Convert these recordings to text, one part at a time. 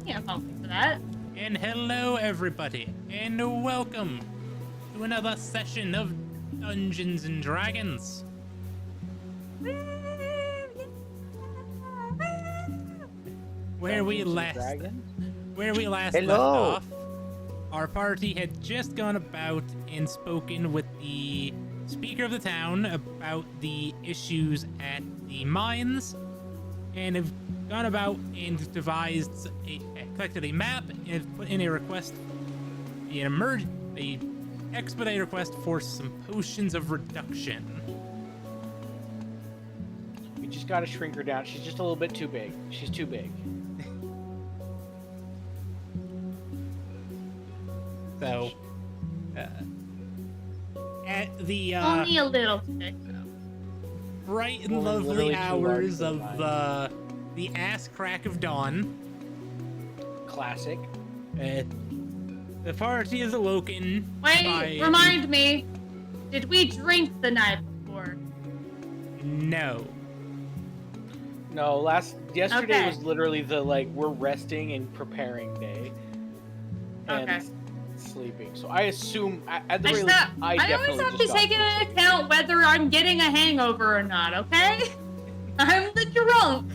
can't fault me for that. And hello, everybody, and welcome to another session of Dungeons and Dragons. Where we last left off, our party had just gone about and spoken with the speaker of the town about the issues at the mines, and have gone about and collected a map and have put in a request, a expedite request for some potions of reduction. We just gotta shrink her down. She's just a little bit too big. She's too big. So, at the Only a little bit. bright and Well, lovely literally too hours large of for the ass crack of dawn, Classic. the party is awoken Wait, by remind me. Did we drink the night before? No. No, yesterday Okay. was literally the we're resting and preparing day. And Okay. sleeping. So I assume at the I, very just least, have, I I definitely always have just to got take some into sleep. account whether I'm getting a hangover or not, okay? I'm the drunk.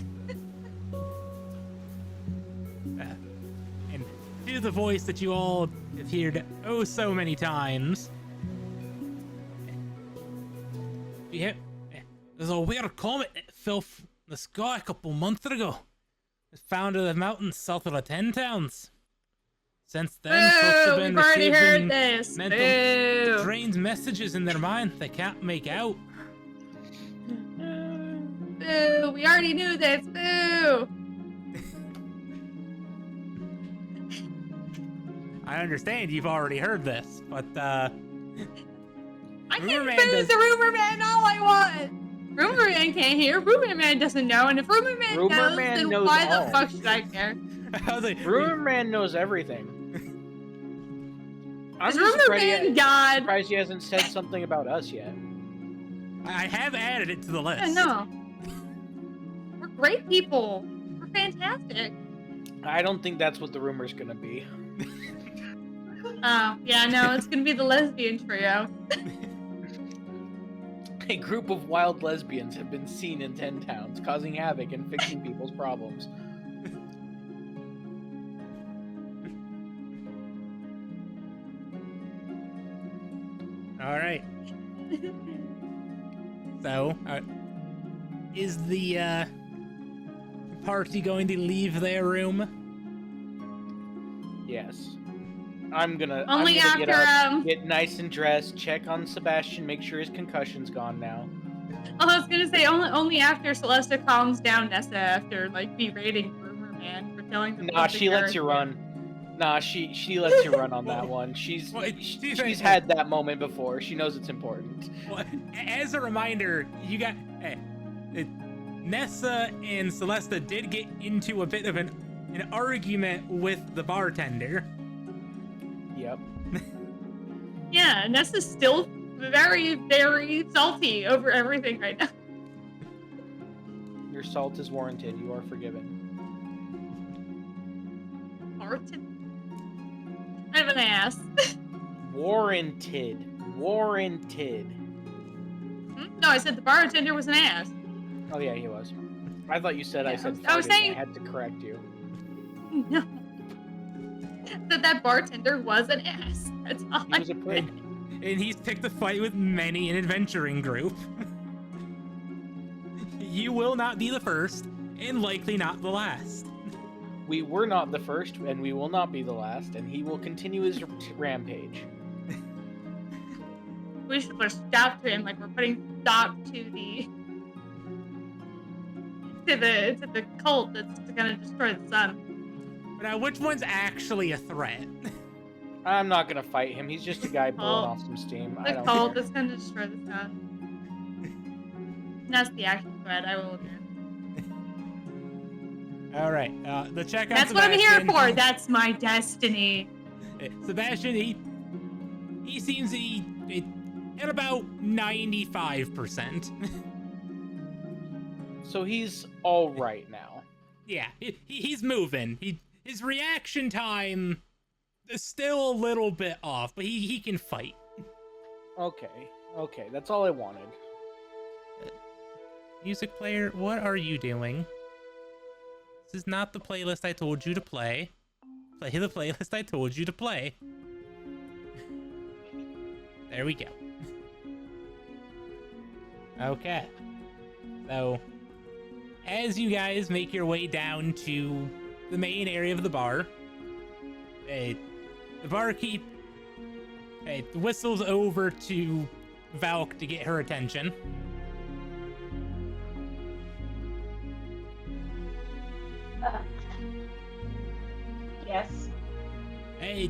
And hear the voice that you all have heard oh so many times. Yeah, there's a weird comet that fell from the sky a couple months ago. It was found in the mountains south of the 10 towns. Since then, folks have Boo, been we've already receiving heard this. mental Boo. strange messages in their mind they can't make out. Boo, we already knew this. Boo. I understand you've already heard this, but I can Rumor Man boo does- the rumor man all I want. Rumor man can't hear. Rumor man doesn't know. And if rumor man Rumor knows, man then knows why all. the fuck should I care? I was like, Rumor Man knows everything. I'm Is just rumor man God? surprised he hasn't said something about us yet. I have added it to the list. I know. We're great people. We're fantastic. I don't think that's what the rumor's gonna be. Oh, yeah, no, it's gonna be the lesbian trio. A group of wild lesbians have been seen in 10 towns, causing havoc and fixing people's problems. All right. So, is the party going to leave their room? Yes. I'm gonna Only get after up, get nice and dressed, check on Sebastian, make sure his concussion's gone now. I was gonna say only after Celesta calms down Nessa after berating rumor man for telling them. Nah, she lets you run. Nah, she lets you run on that one. She's had that moment before. She knows it's important. Well, as a reminder, you got Nessa and Celesta did get into a bit of an argument with the bartender. Yep. Yeah, Nessa's still very, very salty over everything right now. Your salt is warranted. You are forgiven. Martin? I have an ass. Warranted. Warranted. No, I said the bartender was an ass. Oh yeah, he was. I thought you said I Yeah, said. I was farted. saying- I had to correct you. No. That bartender was an ass. That's all He I was a prick. And he's picked a fight with many an adventuring group. You will not be the first, and likely not the last. We were not the first, and we will not be the last, and he will continue his rampage. We should put a stop to him, like we're putting stop to the cult that's gonna destroy the sun. But now, which one's actually a threat? I'm not gonna fight him. He's just a guy blowing Oh. off some steam. I The don't cult care. that's gonna destroy the sun. That's the actual threat, I will admit. All right, the check on That's what I'm here Sebastian. for. That's my destiny. Sebastian, he seems at about 95%. So he's all right now. Yeah, he's moving. his reaction time is still a little bit off, but he can fight. Okay, that's all I wanted. Music player, what are you doing? This is not the playlist I told you to play. Play the playlist I told you to play. There we go. Okay. So, as you guys make your way down to the main area of the bar, the barkeep whistles over to Valk to get her attention. Yes. Hey,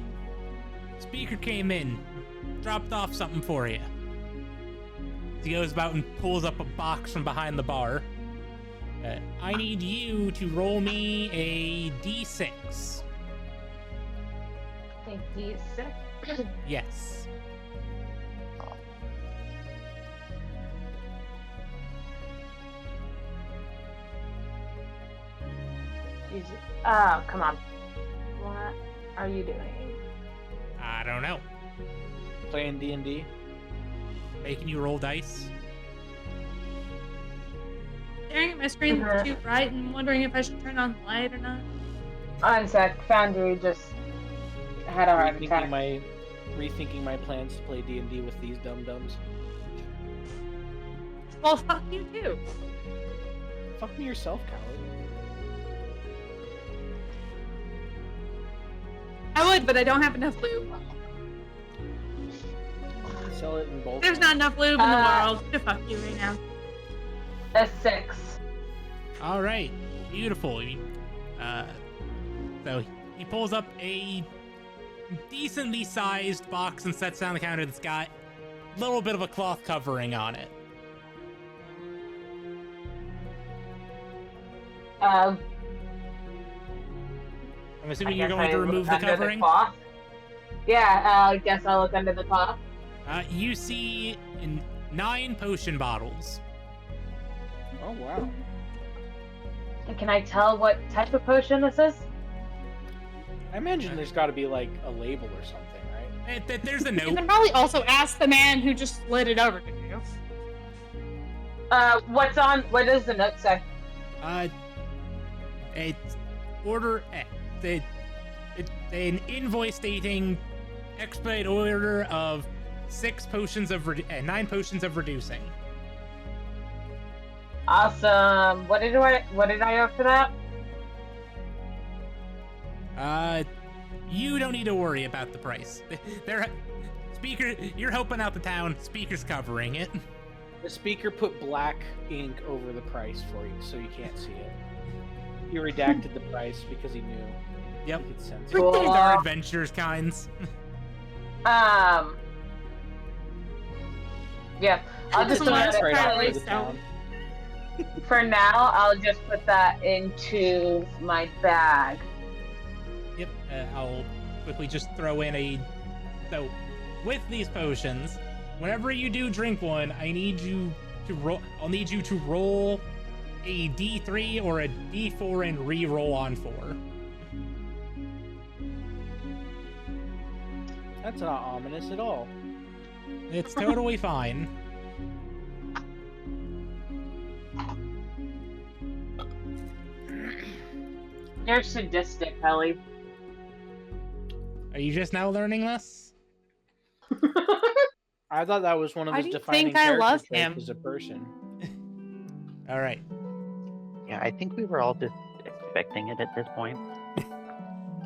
speaker came in, dropped off something for you. He goes about and pulls up a box from behind the bar. I need you to roll me a d6. I think D6. Yes. Jesus. Oh, come on. What are you doing? I don't know. Playing D&D. Making you roll dice. Staring at my screen that's too bright and wondering if I should turn on the light or not. One sec. Foundry just had a heart attack. Rethinking my plans to play D&D with these dum-dums. Well, fuck you too. Fuck me yourself, coward. I would, but I don't have enough lube. Sell it in bulk. There's not enough lube in the world to fuck you right now. A 6. All right, beautiful. So he pulls up a decently sized box and sets down the counter that's got a little bit of a cloth covering on it. I'm assuming you're going to remove the covering? Yeah, I guess I'll look under the cloth. You see 9 potion bottles. Oh, wow. And can I tell what type of potion this is? I imagine there's got to be, like, a label or something, right? There's a You note. can probably also ask the man who just slid it over to you. What does the note say? It's order, an invoice stating expedite order of 9 potions of reducing. Awesome. What did I owe for that? You don't need to worry about the price. Speaker, you're helping out the town. Speaker's covering it. The speaker put black ink over the price for you, so you can't see it. He redacted the price because he knew. Yep. He could sense Cool. it. These are adventures kinds. Yeah. I'll just Doesn't matter. right Probably after the so. town. for now. I'll just put that into my bag. Yep, I'll quickly just throw in so with these potions, whenever you do drink one, I need you to roll. I'll need you to roll a D3 or a D4 and re-roll on 4. That's not ominous at all. It's totally fine. You're sadistic, Ellie. Are you just now learning this? I thought that was one of Why his do you defining think I character love traits him? as a person. All right. Yeah, I think we were all just expecting it at this point.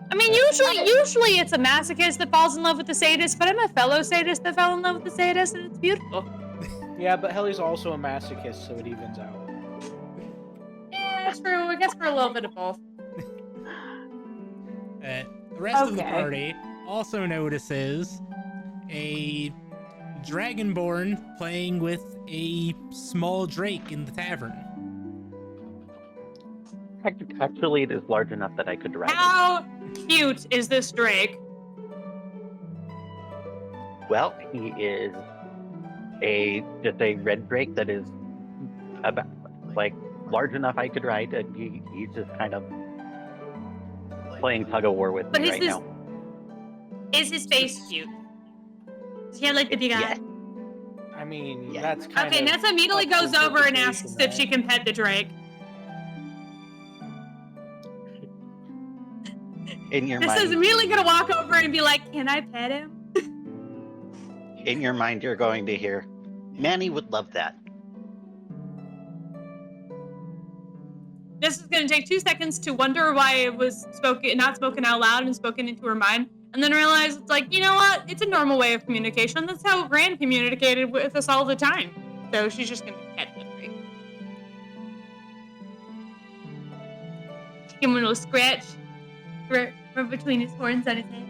I mean, usually it's a masochist that falls in love with the sadist, but I'm a fellow sadist that fell in love with the sadist, and it's beautiful. Yeah, but Helly's also a masochist, so it evens out. Yeah, that's true. I guess we're a little bit of both. The rest of the Okay. party also notices a dragonborn playing with a small drake in the tavern. Actually, it is large enough that I could ride it. How cute is this Drake? Well, he is just a red drake that is about large enough I could ride, and he's just kind of playing tug of war with But me right now. Is his face cute? Does he have like the big eye? Yes. I mean, Yeah. that's kind Okay, of. Nessa immediately up to goes over and asks interpretation, if she can pet the Drake. In your Nessa's mind, immediately gonna walk over and be like, "Can I pet him?" in your mind, you're going to hear, Manny would love that. This is going to take 2 seconds to wonder why it was not spoken out loud and spoken into her mind, and then realize it's like, you know what? It's a normal way of communication. That's how Gran communicated with us all the time. So she's just going to pet the Drake. Give him a little scratch right between his horns on his head.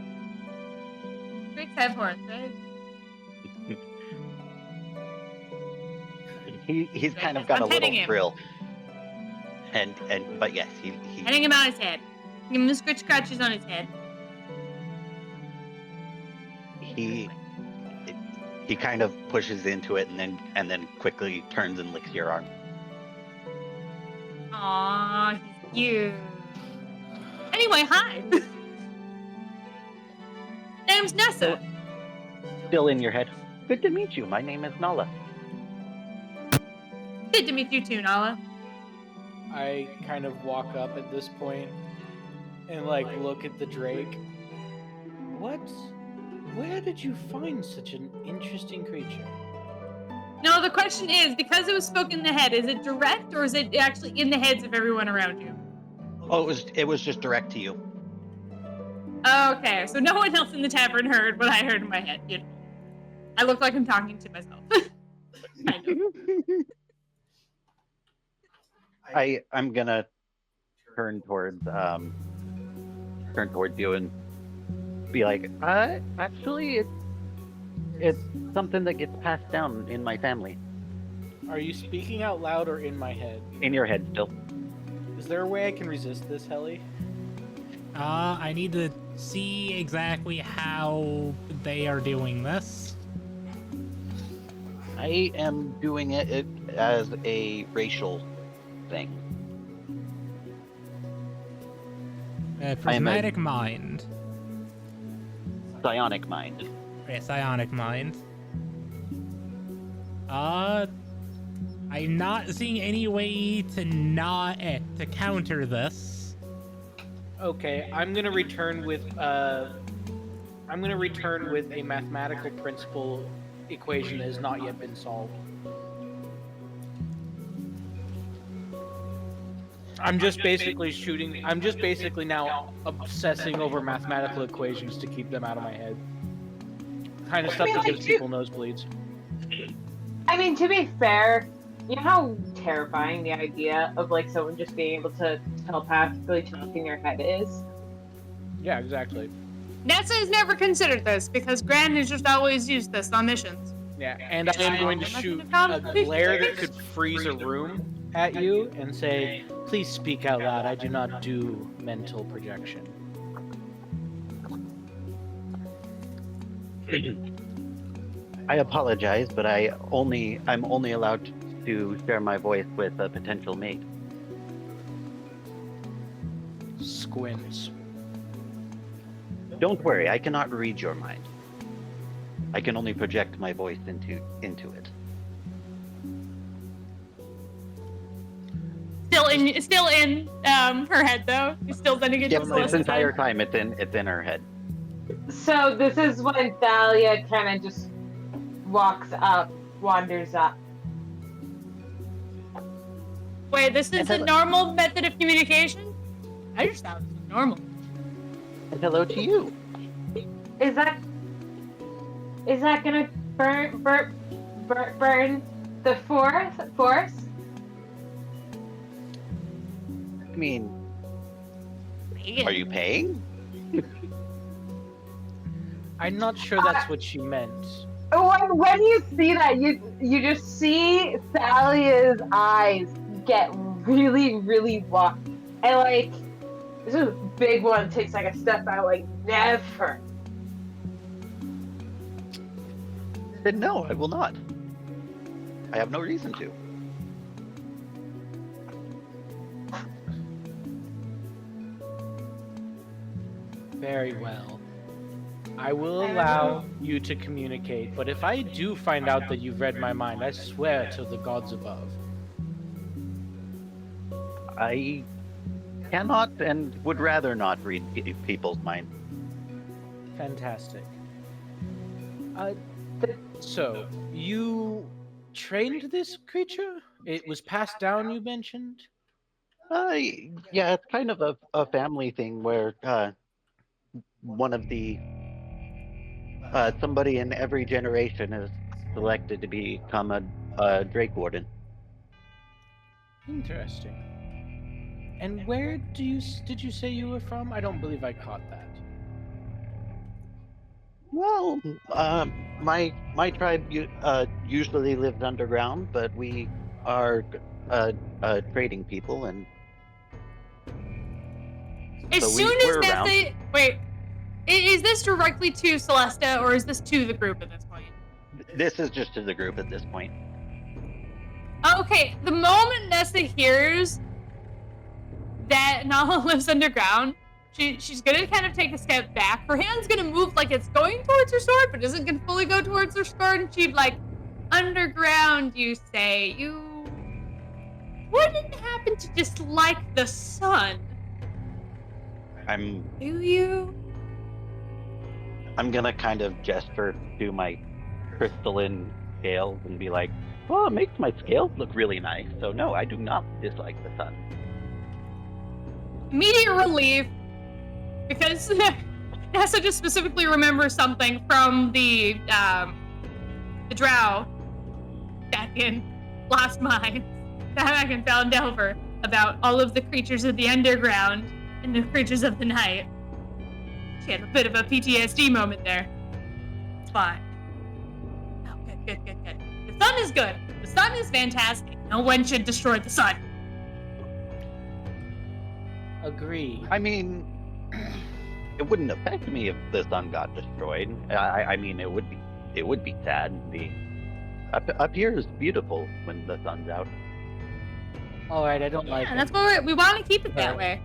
Drakes have horns, right? He's kind of got I'm a little petting him. thrill. But yes, he Petting him on his head. Give him the scratches on his head. he kind of pushes into it and then quickly turns and licks your arm. Aww, he's cute. Anyway, hi. Name's Nessa. Still in your head. Good to meet you. My name is Nala. Good to meet you too, Nala. I kind of walk up at this point and like look at the Drake. What? Where did you find such an interesting creature? No, the question is, because it was spoken in the head, is it direct or is it actually in the heads of everyone around you? Oh, it was just direct to you. Okay, so no one else in the tavern heard what I heard in my head. Beautiful. I look like I'm talking to myself. Kind of. I'm gonna turn towards you and be like, actually, it's something that gets passed down in my family. Are you speaking out loud or in my head? In your head still. Is there a way I can resist this, Helly? I need to see exactly how they are doing this. I am doing it as a racial thing. Prismatic mind. Psionic mind. Yeah, psionic mind. I'm not seeing any way to counter this. Okay, I'm gonna return with a mathematical principle equation that has not yet been solved. I'm just basically now obsessing over mathematical equations to keep them out of my head. Kind of stuff that gives people nosebleeds. I mean, to be fair, you know how terrifying the idea of like someone just being able to telepathically talk in your head is? Yeah, exactly. Nessa has never considered this because Gran has just always used this on missions. Yeah, and I am going to shoot a glare that could freeze a room at you and say, please speak out loud, I do not do mental projection. I apologize, but I'm only allowed to share my voice with a potential mate. Squints. Don't worry, I cannot read your mind. I can only project my voice into it. Still in her head though. You're still sending it to Yep, Celeste. this entire time it's in her head. So this is when Thalia kind of just walks up, wanders up. Wait, this is a normal method of communication? I just thought it was normal. And hello to you. Is that gonna burn the forest? I mean, are you paying? I'm not sure that's what she meant. When you see that, you just see Thalia's eyes get really, really wide. And like, this is a big one, takes like a step out, like, never. Then no, I will not. I have no reason to. Very well. I will allow you to communicate, but if I do find out that you've read my mind, I swear to the gods above. I cannot and would rather not read people's minds. Fantastic. So, you trained this creature? It was passed down, you mentioned? Yeah, it's kind of a family thing where one of the somebody in every generation is selected to become a Drake Warden. Interesting. And where did you say you were from? I don't believe I caught that. Well, my tribe usually lives underground, but we are trading people, and As so soon we're as around. Nessa, wait, is this directly to Celesta or is this to the group at this point? This is just to the group at this point. Okay, the moment Nessa hears that Nala lives underground, she's gonna kind of take a step back. Her hand's gonna move like it's going towards her sword, but isn't gonna fully go towards her sword. And she'd like, underground, you say? You wouldn't happen to dislike the sun, do you? I'm gonna kind of gesture to my crystalline scales and be like, well, it makes my scales look really nice, so no, I do not dislike the sun. Immediate relief, because Nessa just specifically remembers something from the drow back in Lost Mines, back in Faldelver, about all of the creatures of the underground and the creatures of the night. She had a bit of a PTSD moment there. It's fine. Oh, good. The sun is good. The sun is fantastic. No one should destroy the sun. Agreed. I mean, it wouldn't affect me if the sun got destroyed. I mean, it would be sad. Up here is beautiful when the sun's out. Alright, I don't like And it. that's what we want to keep it that way.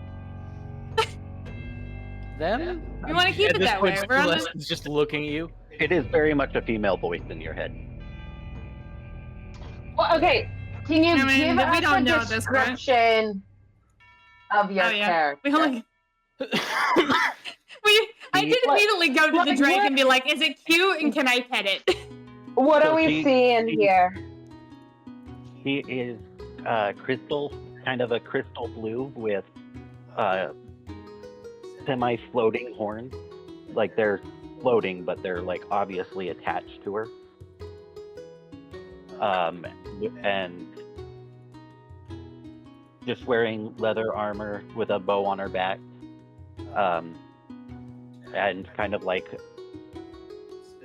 Them? We want to keep it that way. We're on Celeste's just looking at you. It is very much a female voice in your head. Well, okay, can you I mean, give we us don't a know this, right? description of your character? I did What- immediately go to the what- Drake what- and be like, is it cute and can I pet it? What So are we she- seeing here? He is crystal, kind of a crystal blue with semi-floating horns. Like they're floating, but they're like obviously attached to her. And just wearing leather armor with a bow on her back. And kind of like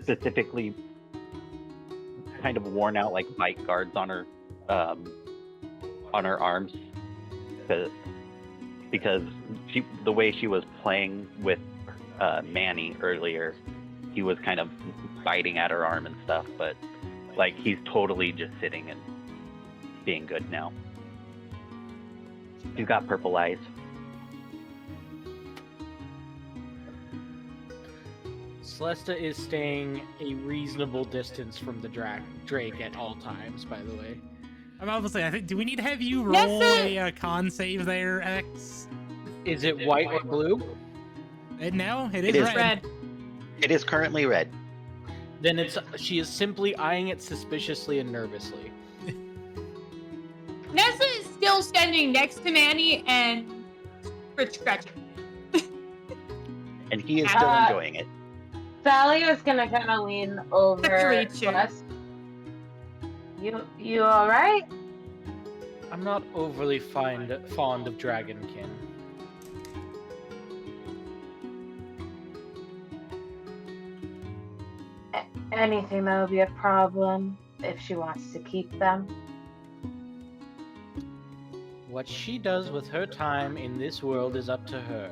specifically kind of worn out like bite guards on her arms because the way she was playing with Manny earlier, he was kind of biting at her arm and stuff, but like he's totally just sitting and being good now. She's got purple eyes. Celesta is staying a reasonable distance from the Drake at all times, by the way. I'm obviously, I think, do we need to have you roll Yes, a con save there, X? Is it white or blue? No, it It is is red. Red. It is currently red. Then she is simply eyeing it suspiciously and nervously. Nessa is still standing next to Manny and scratching. And he is still Uh, enjoying it. Sally is gonna kind of lean over creature. to us. You all right? I'm not overly fond of dragonkin. Anything that would be a problem if she wants to keep them. What she does with her time in this world is up to her.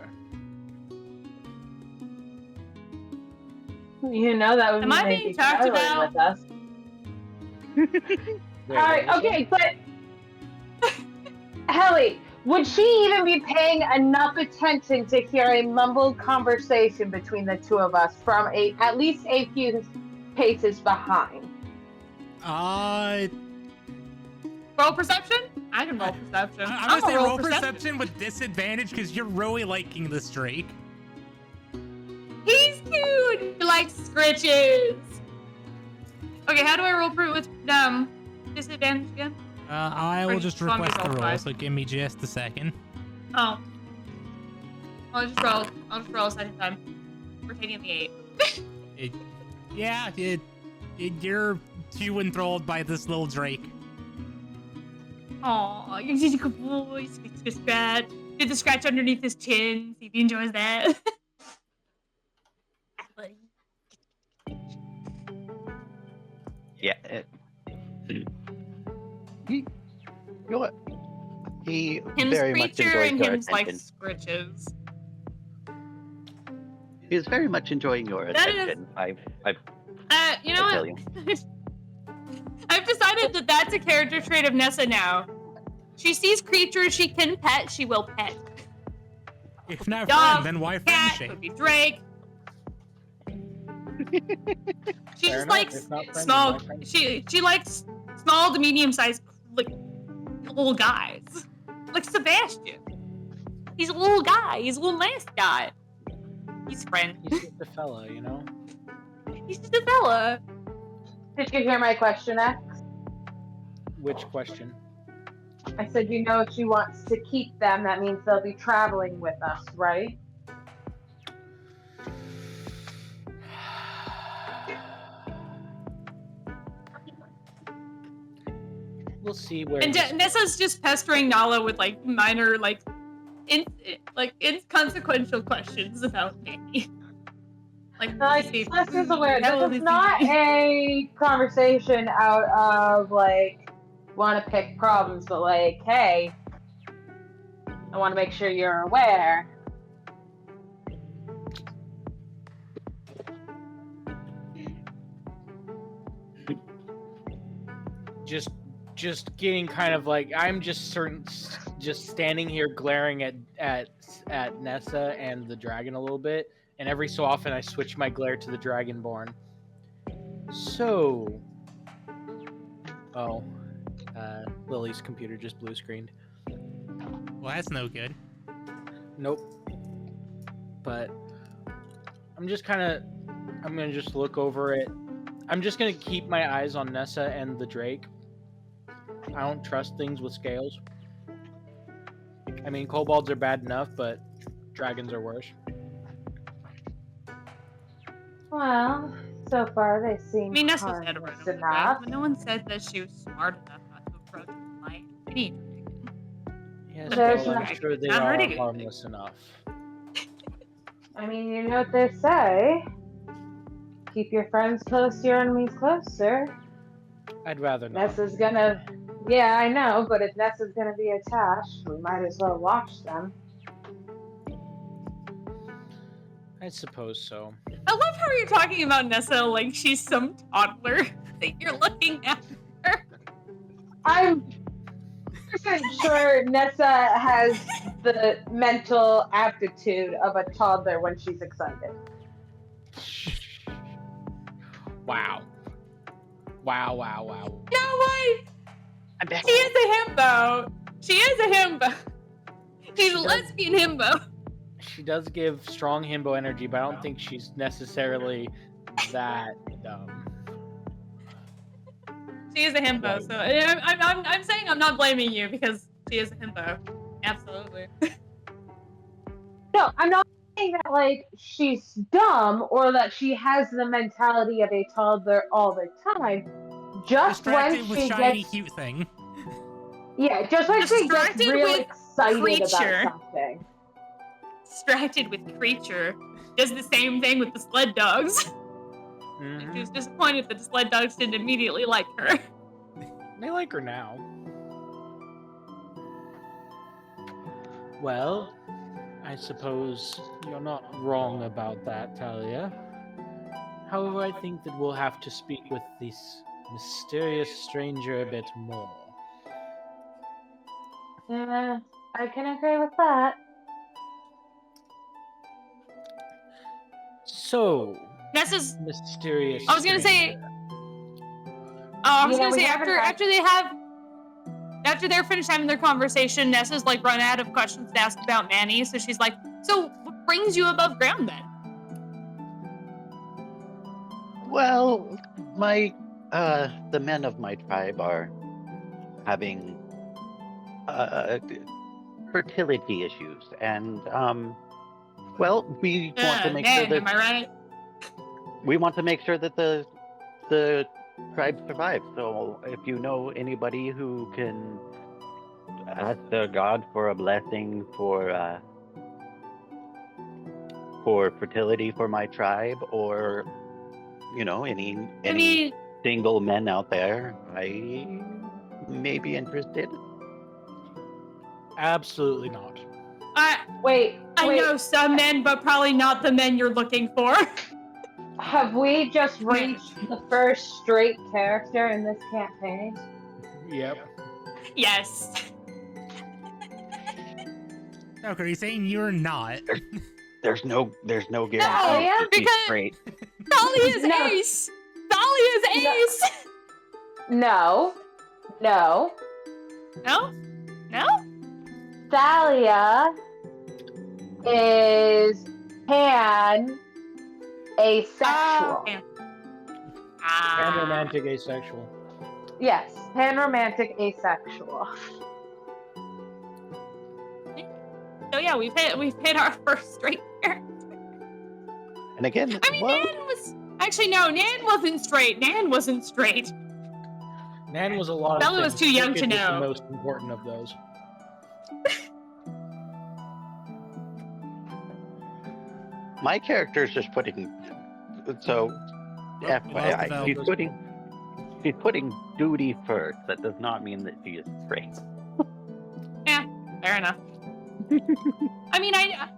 You know that would Am be I maybe being talked traveling about? with us. Wait, All right, what was okay, but Helly, Would she even be paying enough attention to hear a mumbled conversation between the two of us from at least a few paces behind? Roll perception? I can roll perception. I'm gonna say roll perception. perception with disadvantage because you're really liking this Drake. He's cute. He likes scritches. Okay, how do I roll with disadvantage again? I will just As long as request the all roll, five. so give me just a second. Oh. I'll just roll a second time. We're taking the 8. You're too enthralled by this little Drake. Aw, he's a good boy. He's just bad. Did the scratch underneath his chin. See if he enjoys that. Yeah. You know what? He Him's very much creature enjoyed and your him's like attention. scritches. He is very much enjoying your That is- attention. You know I tell what? you. I've decided that that's a character trait of Nessa now. She sees creatures she can pet, she will pet. If not Dog, friend, then why Cat, friendship? could be Drake. She Fair just enough. likes If not friend, then small. why friend? She likes small to medium sized like little guys, like Sebastian. He's a little guy. He's a little nice guy. He's friend. He's just a fella, you know? He's just a fella. Did you hear my question, X? Which question? I said, you know, if she wants to keep them, that means they'll be traveling with us, right? We'll see where. And this- Nessa's just pestering Nala with like minor inconsequential questions about Danny. Like, see if- Ness is aware. how This is is not he- a conversation out of like want to pick problems, but like, hey, I want to make sure you're aware. just getting kind of like I'm just standing here glaring at Nessa and the dragon a little bit, and every so often I switch my glare to the dragonborn. So, Lily's computer just blue screened. Well, that's no good. Nope. But I'm gonna just look over it. I'm just gonna keep my eyes on Nessa and the Drake. I don't trust things with scales. I mean, kobolds are bad enough, but dragons are worse. Well, so far they seem I mean, Nessa's harmless had a right over enough. but no one said that she was smart enough not to approach with light. Any dragon. Yes, There's well, I'm not- sure they not are hurting harmless enough. I mean, you know what they say. Keep your friends close, your enemies closer. I'd rather not. Nessa's gonna... Yeah, I know, but if Nessa's gonna be attached, we might as well watch them. I suppose so. I love how you're talking about Nessa like she's some toddler that you're looking at her. I'm percent sure Nessa has the mental aptitude of a toddler when she's excited. Wow. Wow, wow, wow. No way! I'm back. She is a himbo. She is a himbo. She's a lesbian himbo. She does give strong himbo energy, but I don't think she's necessarily that dumb. She is a himbo, so I'm saying I'm not blaming you because she is a himbo. Absolutely. No, I'm not saying that like she's dumb or that she has the mentality of a toddler all the time. Just when Distracted with she shiny gets, cute thing. yeah, just when she gets Distracted really with excited creature. about something. Distracted with creature. Does the same thing with the sled dogs. Mhm. She was disappointed that the sled dogs didn't immediately like her. They like her now. Well, I suppose you're not wrong about that, Talia. However, I think that we'll have to speak with this mysterious stranger a bit more. I can agree with that. So, Nessa's. mysterious. I was gonna say. stranger. I was Yeah, gonna we say haven't after they're finished having their conversation, Nessa's like run out of questions to ask about Manny, so she's like, "So what brings you above ground then?" Well, the men of my tribe are having fertility issues, and well, we want to make sure am I that right? we want to make sure that the tribe survives. So, if you know anybody who can ask their god for a blessing for fertility for my tribe, or you know any I mean, single men out there, I may be interested. Absolutely not. Wait, I know some men, but probably not the men you're looking for. have we just reached the first straight character in this campaign? Yep. Yes. Okay, are you saying you're not? There's no guarantee yeah, that she's because- straight. Talia's No. ace. Talia's No. ace. No. No. No. No. Thalia is pan asexual. Yeah. And romantic asexual. Yes, pan romantic asexual. So yeah, we've hit our first straight character. And again, I mean, well, Nan was actually no. Nan wasn't straight. Nan wasn't straight. Nan was a lot of Bella was things. too young Wicked to was know. the most important of those. my character's just putting. So, Well, we lost the FYI, she's putting duty first. That does not mean that she is straight. Fair enough. I mean, I am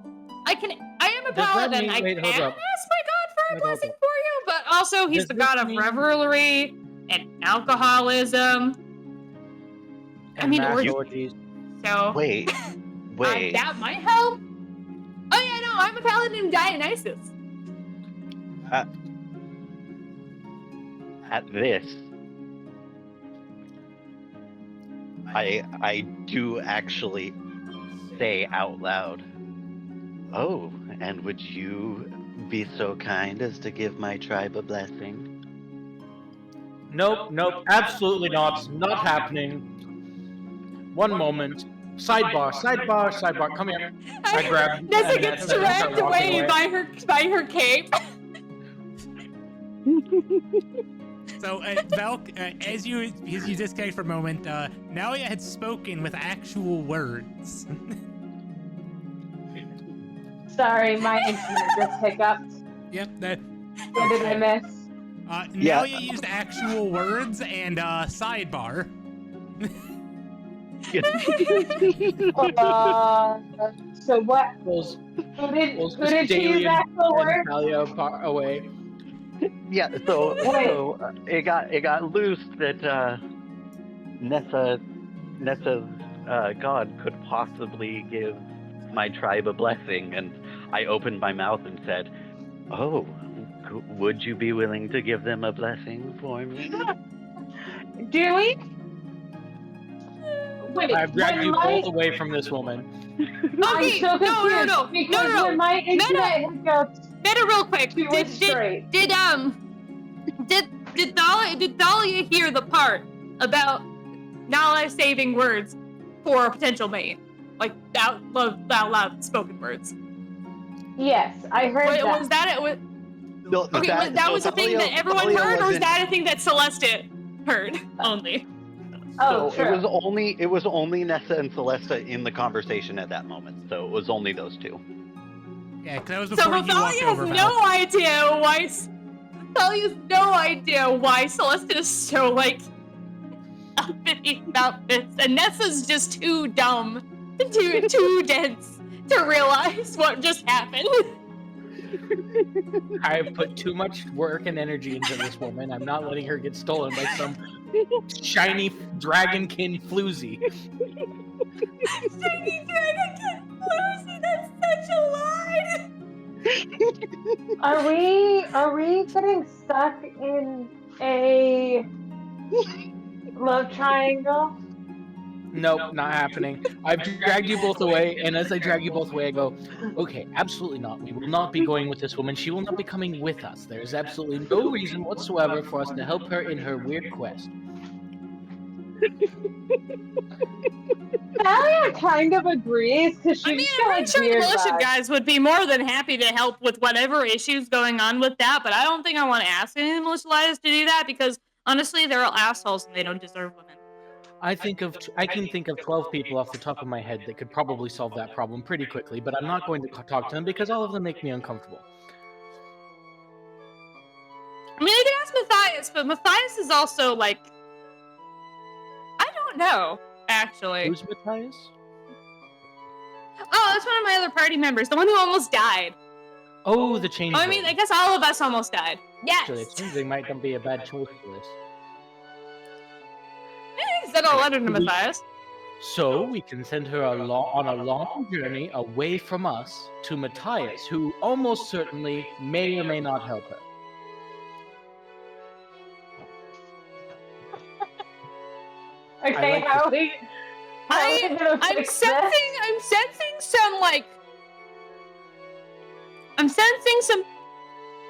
a Does that paladin. mean- I wait, can hold ask up. my god for a Wait, hold blessing up. for you, but also he's Does the this god of mean- revelry and alcoholism. And I mean, mass or- orgies. So Wait. that might help. Oh yeah, no, I'm a paladin of Dionysus. At this, I do actually say out loud, "Oh, and would you be so kind as to give my tribe a blessing?" Nope, absolutely not. Not happening. One moment. Sidebar. Come here. I grab. Nessa and gets start dragged walking away by her cape. So, Valk, as you disconnect for a moment, Nalia had spoken with actual words. Sorry, my internet just hiccuped. Yep. What did I miss? Yeah. Nalia used actual words and sidebar. So what? Pulls Who did she use Dalian actual and words? Talia away. Yeah, so, Wait. it got loose that Nessa's god could possibly give my tribe a blessing, and I opened my mouth and said, "Oh, would you be willing to give them a blessing for me?" Do we? Wait, I've dragged when you my- both away from this woman. I'm Okay, so confused no. because when my internet hiccups, Meta, real quick. she was straight. Did Dahlia hear the part about Nala saving words for a potential mate? Like out loud spoken words. Yes, I heard that. Was that it? No, Okay, that was a thing that everyone heard, or was that a thing that Celeste heard only? Oh, So true. it was only Nessa and Celesta in the conversation at that moment. So it was only those two. Yeah, because that was So before you walked Thalia has over. no idea why. Thalia has no idea why Celeste is so like uppity about this, and Nessa's just too dumb, too dense to realize what just happened. I have put too much work and energy into this woman. I'm not letting her get stolen by some shiny dragonkin floozy. Shiny dragonkin floozy, that's such a lie! Are we getting stuck in a love triangle? Nope, not happening. I've dragged you both away, and as I drag you both away, I go, okay, absolutely not. We will not be going with this woman. She will not be coming with us. There is absolutely no reason whatsoever for us to help her in her weird quest. Talia kind of agrees because she's I mean, got, I'm like, sure the weird militia vibes. guys would be more than happy to help with whatever issues going on with that, but I don't think I want to ask any of the militia guys to do that because honestly, they're all assholes and they don't deserve women. I can think of 12 people off the top of my head that could probably solve that problem pretty quickly, but I'm not going to talk to them because all of them make me uncomfortable. I mean, I can ask Matthias, but Matthias is also like, I don't know, actually. Who's Matthias? Oh, that's one of my other party members, the one who almost died. Oh, the change. Oh, I mean, I guess all of us almost died. Yes. Actually, it seems they might not be a bad choice for this. Send a letter to Matthias. So we can send her on a long journey away from us to Matthias, who almost certainly may or may not help her. Okay, like how we? I'm sensing some like. I'm sensing some.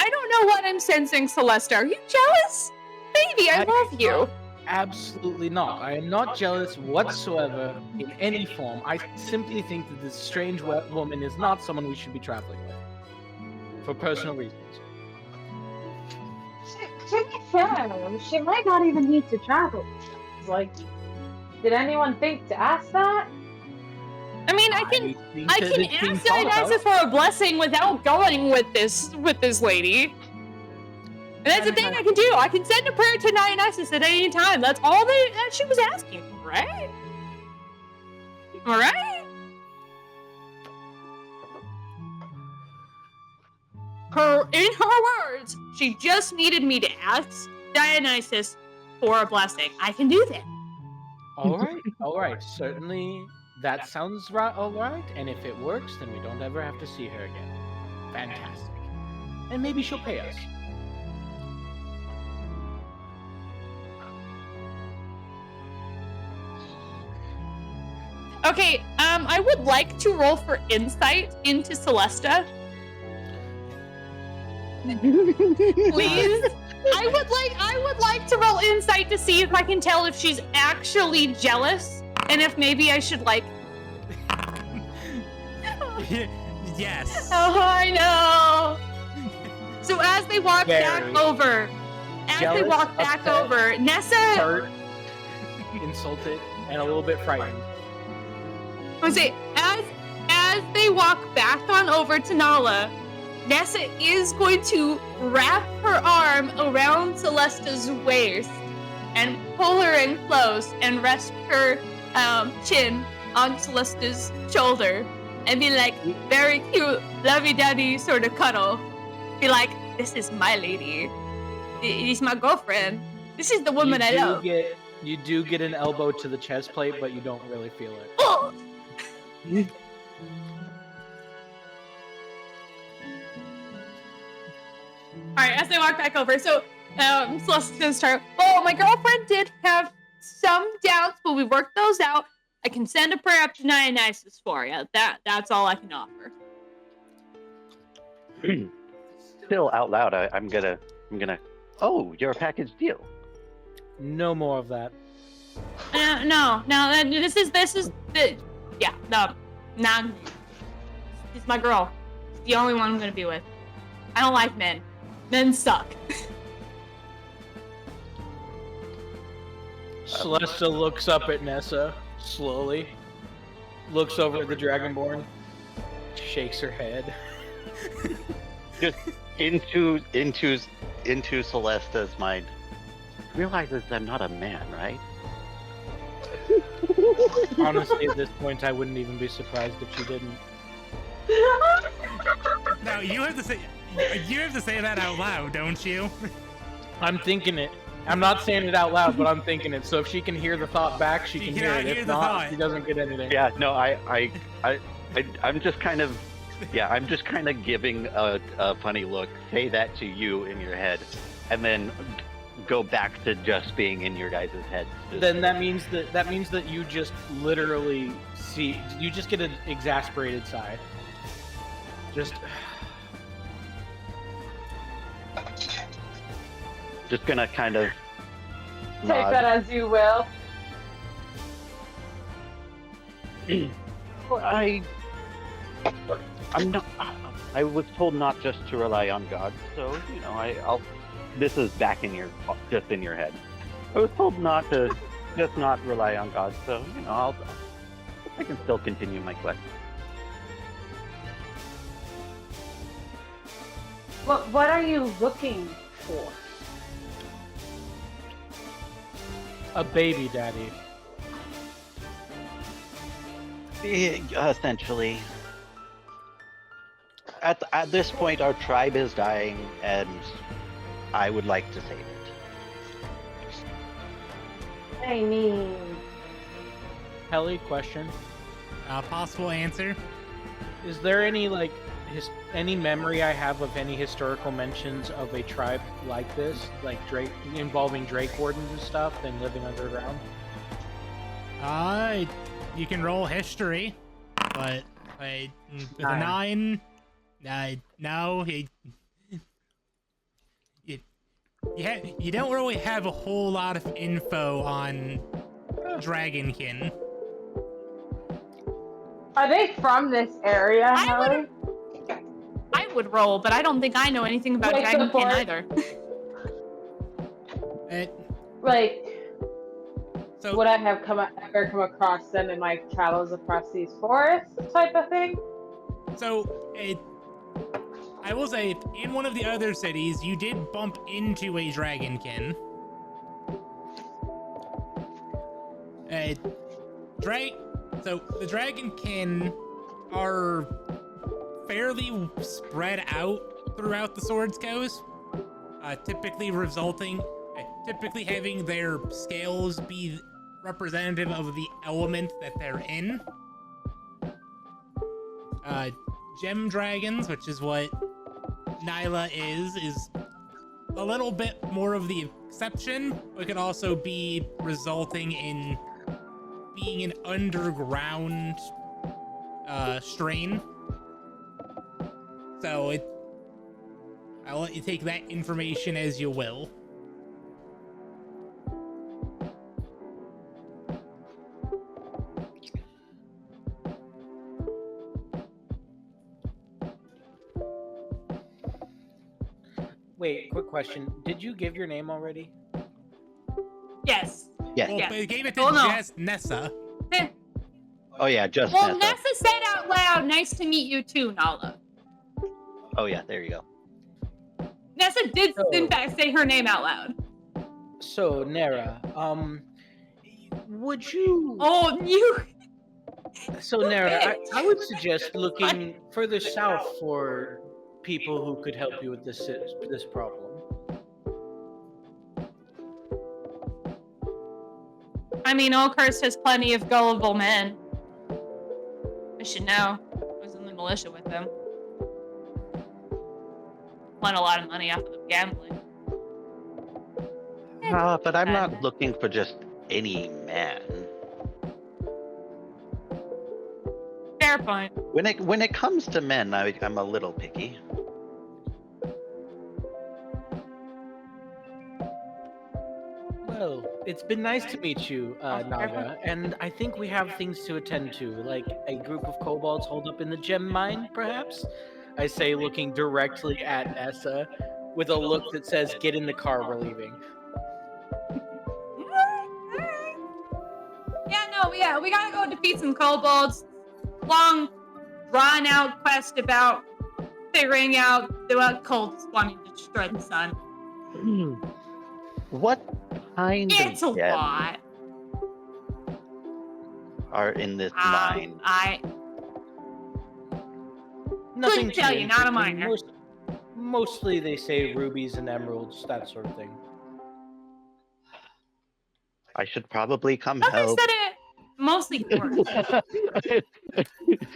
I don't know what I'm sensing, Celeste. Are you jealous? Baby, I love you. Absolutely not. I am not jealous whatsoever in any form. I simply think that this strange woman is not someone we should be traveling with. For personal reasons. To be fair, she might not even need to travel. Like, did anyone think to ask that? I mean, I can it's being ask thought Dionysus about. for a blessing without going with this lady. And that's the thing I can do. I can send a prayer to Dionysus at any time. That's all that she was asking for, right? All right. In her words, she just needed me to ask Dionysus for a blessing. I can do that. All right. Certainly, that sounds right. All right, and if it works, then we don't ever have to see her again. Fantastic. And maybe she'll pay us. Okay, I would like to roll for insight into Celesta. Please. I would like to roll insight to see if I can tell if she's actually jealous and if maybe I should like. Yes. Oh, I know. So as they walk back over, Nessa. Hurt, insulted, and a little bit frightened. I would say as they walk back on over to Nala, Nessa is going to wrap her arm around Celesta's waist and pull her in close and rest her chin on Celesta's shoulder and be like, very cute, lovey-dovey sort of cuddle. Be like, this is my lady. She's my girlfriend. This is the woman I love. You do get an elbow to the chest plate, but you don't really feel it. Oh! Alright, as they walk back over, so Celeste's gonna start, oh, my girlfriend did have some doubts, but we worked those out. I can send a prayer up to Dionysus for you. That's all I can offer. Still out loud, I'm gonna. Oh, you're a package deal. No more of that. No, this is yeah, no, nah, she's my girl. She's the only one I'm gonna be with. I don't like men. Men suck. Celesta looks up at Nessa slowly, looks over at the Dragonborn, shakes her head. Just into Celesta's mind. Realizes I'm not a man, right? Honestly, at this point, I wouldn't even be surprised if she didn't. Now you have to say You have to say that out loud, don't you? I'm thinking it. I'm not saying it out loud, but I'm thinking it. So if she can hear the thought back, she can hear cannot it. hear If the not, thought. she doesn't get anything. Yeah, no, I'm just kind of, I'm just kind of giving a funny look. Say that to you in your head, and then go back to just being in your guys' heads. Then that means that you just literally you just get an exasperated sigh. Just gonna kind of Take nod. that as you will. I'm not. I was told not just to rely on God, so I'll. This is back in just in your head. I was told not to, just not rely on God, so I can still continue my quest. What are you looking for? A baby daddy. Essentially. At this point, our tribe is dying, and I would like to save it. I mean, Helly, question. Possible answer. Is there any any memory I have of any historical mentions of a tribe like this, like Drake, involving Drake wardens and stuff, and living underground? You can roll history, but with a 9, no, you don't really have a whole lot of info on Dragonkin. are they from this area, Helly? I would roll, but I don't think I know anything about Like the Dragonkin forest? either. Like, So would I have ever come across them in my travels across these forests, type of thing? I will say, in one of the other cities, you did bump into a Dragonkin. So the Dragonkin are fairly spread out throughout the Swords Coast, typically having their scales be representative of the element that they're in. Gem dragons, which is what Nyla is a little bit more of the exception, but could also be resulting in being an underground strain. So I'll let you take that information as you will. Wait, quick question. Did you give your name already? Yes. Yes. Well, Yeah. they gave it to Oh, no. just Nessa. Oh yeah, just Well, Nessa. Nessa said out loud, "Nice to meet you too, Nala." Oh yeah, there you go. Nessa did, in fact, say her name out loud. So, Nera, would you... Oh, you. So, Nera, I would suggest looking further south for people who could help you with this problem. I mean, Oakhurst has plenty of gullible men. I should know. I was in the militia with them. Won a lot of money off of the gambling. But I'm not looking for just any man. Fair point. When it comes to men, I'm a little picky. Well, it's been nice to meet you, Naga, and I think we have things to attend to, like a group of kobolds holed up in the gem mine, perhaps? I say, looking directly at Nessa, with a look that says, "Get in the car, we're leaving." Yeah, we gotta go defeat some kobolds. Long, drawn-out quest about figuring out what cults wanting to destroy the sun. What kind It's a of gems lot. are in this mine? I Nothing couldn't tell too you, not a interesting. minor. Mostly they say rubies and emeralds, that sort of thing. I should probably come How they help. said it mostly quartz.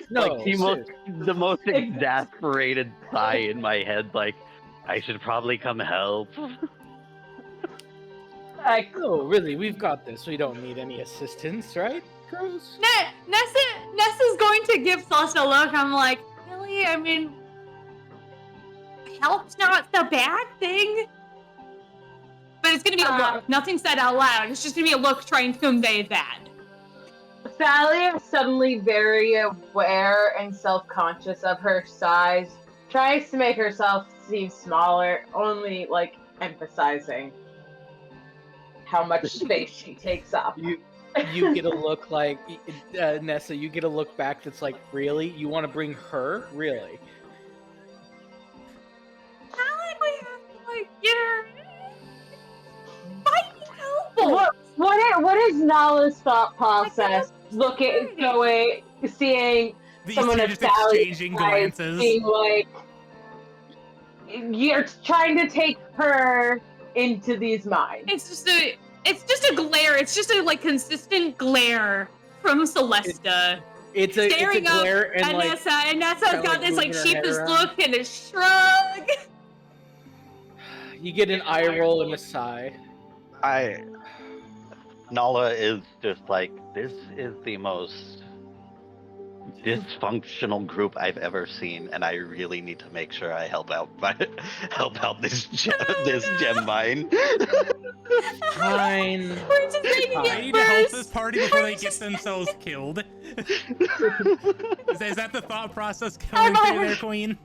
No, Like seriously. the most exasperated sigh in my head. Like, I should probably come help. Like, No, really, we've got this. We don't need any assistance, right, Cruz? Nessa's going to give Celeste a look. I'm like, really? I mean, help's not the bad thing. But it's gonna be a look. Nothing said out loud. It's just gonna be a look trying to convey that. Sally is suddenly very aware and self-conscious of her size, tries to make herself seem smaller, only like emphasizing how much space she takes up. You get a look like Nessa. You get a look back that's like, really? You want to bring her? Really? How did we have to like get her? Fight helpful. What is Nala's thought process? Seeing These someone two of just Sally's exchanging size, glances. being like, you're trying to take her into these mines. It's just a glare. It's just a like consistent glare from Celesta. It's a Staring glare up and at like Nessa, and Nessa's kinda, got like, this like moving her head sheepish around. look and a shrug. you get an eye roll and a sigh. Nala is just like, this is the most dysfunctional group I've ever seen, and I really need to make sure I help out this gem mine. Fine. We're just making I it need to help worse. this party before they get themselves killed. Is that the thought process going through there, Queen?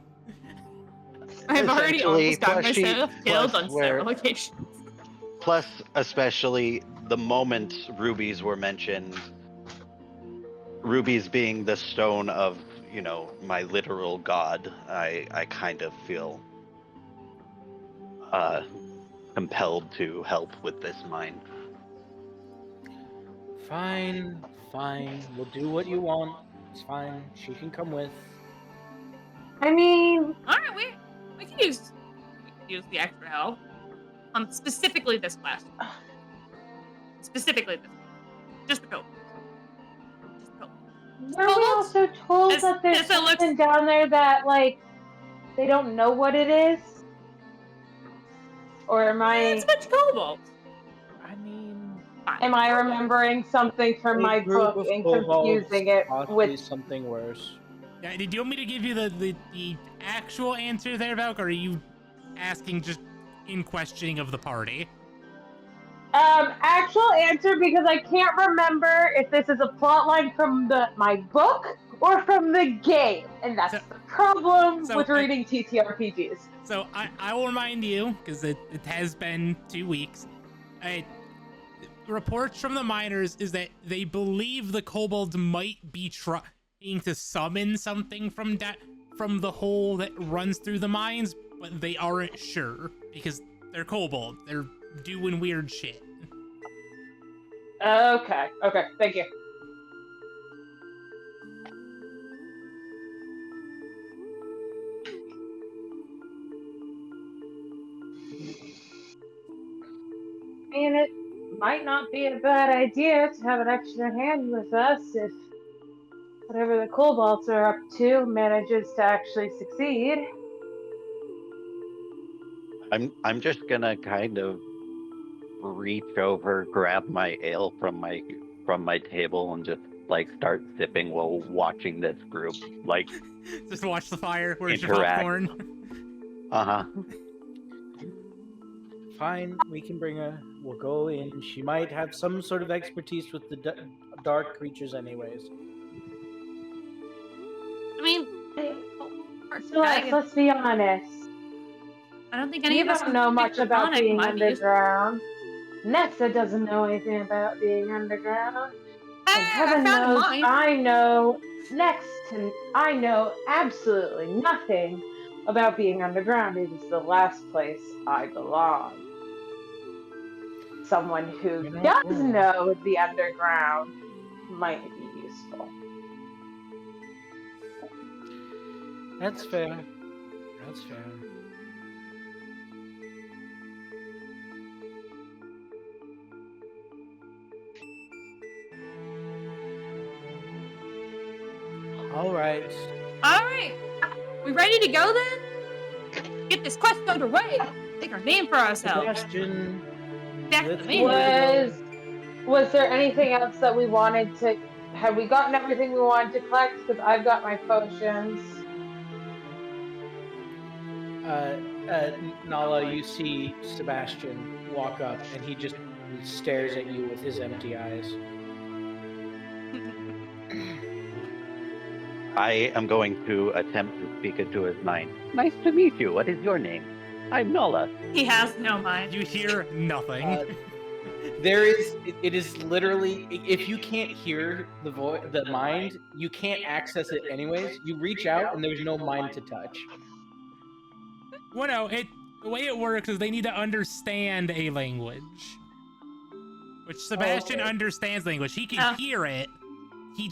I've already Essentially, almost got plus she- myself killed plus on where- several occasions. Plus, especially the moment rubies were mentioned, rubies being the stone of, my literal god, I kind of feel compelled to help with this mine. Fine. We'll do what you want. It's fine. She can come with. I mean, All right, we can use the extra help. Specifically this quest. Specifically this. Just the code. were we also told As- that there's as it looks- something down there that, like, they don't know what it is? Or am It's a bunch of cobalt. I mean, am I remembering something from a my group book of and kobolds, confusing it possibly with... something worse. Yeah, did you want me to give you the actual answer there, Valk, or are you asking just in questioning of the party? Actual answer, because I can't remember if this is a plot line from my book or from the game, and that's the problem with reading TTRPGs. So I will remind you, because it has been 2 weeks. Reports from the miners is that they believe the kobolds might be trying to summon something from the hole that runs through the mines, but they aren't sure because they're kobolds. They're doing weird shit. Okay, thank you. And it might not be a bad idea to have an extra hand with us if whatever the kobolds are up to manages to actually succeed. I'm just gonna kind of reach over, grab my ale from my table, and just like start sipping while watching this group like Just watch the fire. Where's your interact. popcorn? Fine, we can bring her. We'll go in. She might have some sort of expertise with the dark creatures, anyways. I mean, So let's be honest. I don't think any You of us don't know much about Sonic being might be useful. underground. Nessa doesn't know anything about being underground. Hey, And heaven I found knows mine. I know absolutely nothing about being underground. It is the last place I belong. Someone who You're not does wrong. know the underground might be useful. That's fair. All right. All right. We ready to go then? Get this quest underway. Make our name for ourselves. Sebastian. That's the let's name. Was there anything else that we wanted to? Have we gotten everything we wanted to collect? Because I've got my potions. Nala, you see Sebastian walk up, and he just stares at you with his empty eyes. I am going to attempt to speak into his mind. Nice to meet you. What is your name? I'm Nola. He has no mind. You hear nothing. It is literally, if you can't hear the mind, you can't access it anyways. You reach out, and there's no mind to touch. Well, no, the way it works is they need to understand a language. Which Sebastian understands language. He can hear it. He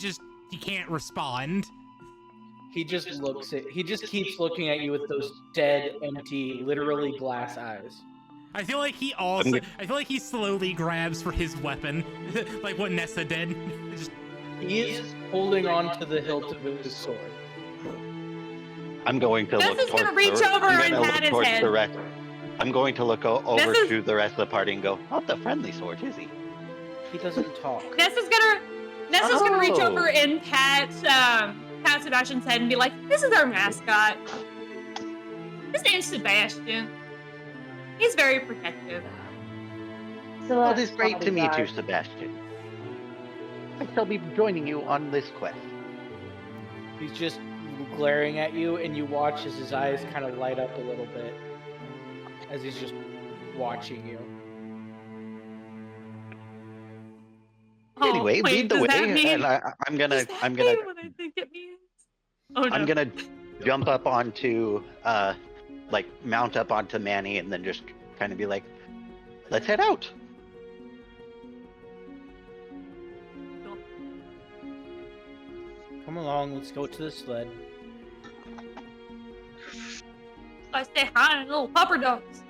can't respond. He just keeps looking at you with those dead, empty, literally glass eyes. I feel like he slowly grabs for his weapon, like what Nessa did. He is holding on to the hilt of his sword. I'm going to look towards gonna reach over and pat his head. the rest. I'm going to look over to the rest of the party and go, not the friendly sword, is he? He doesn't talk. Nessa's gonna reach over and pat Sebastian's head and be like, "This is our mascot. His name's Sebastian. He's very protective." Well, it is great to meet you, Sebastian. I shall be joining you on this quest. He's just glaring at you, and you watch as his eyes kind of light up a little bit as he's just watching you. Anyway, wait, lead the does way, that mean- and I'm gonna What I think it means? Oh no. I'm gonna jump up onto, mount up onto Manny, and then just kind of be like, let's head out. Come along, let's go to the sled. I stay high, little pupper dogs.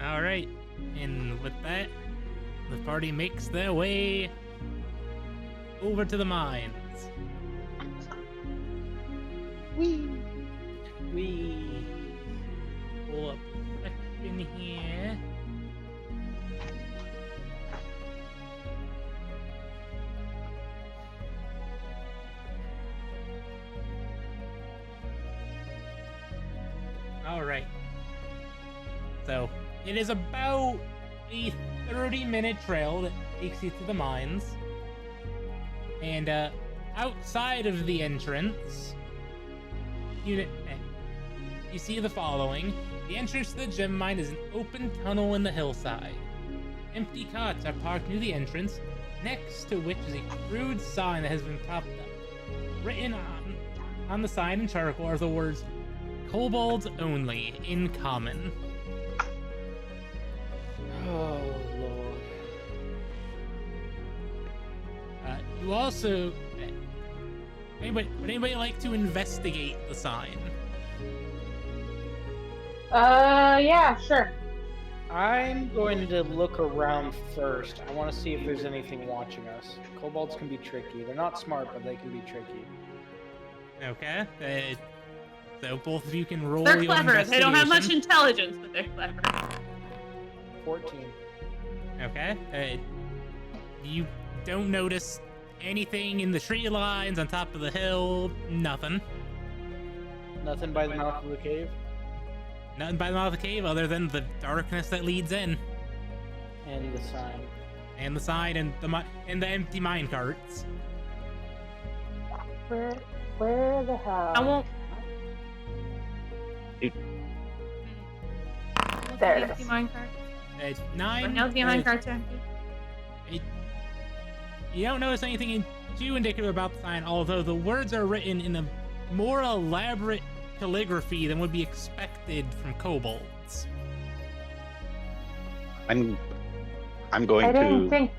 All right, and with that, the party makes their way over to the mines. Wee. Pull up a section here. All right. So it is about a 30-minute trail that takes you to the mines. And outside of the entrance, you see the following. The entrance to the gem mine is an open tunnel in the hillside. Empty cots are parked near the entrance, next to which is a crude sign that has been propped up. Written on the sign in charcoal are the words, "Kobolds only, in common." Oh, Lord. You also... would anybody like to investigate the sign? Yeah, sure. I'm going to look around first. I want to see if there's anything watching us. Kobolds can be tricky. They're not smart, but they can be tricky. Okay. So both of you can roll They're your clever. They don't have much investigation. intelligence, but they're clever. 14. Okay. You don't notice anything in the tree lines on top of the hill. Nothing. Nothing by the mouth of the cave? Nothing by the mouth of the cave other than the darkness that leads in. And the sign. And the sign and the empty mine carts. Where the hell? I won't. There it Empty is. minecart. 9. Now the minecart's empty. You don't notice anything too indicative about the sign, although the words are written in a more elaborate calligraphy than would be expected from kobolds. I'm going I didn't to. think.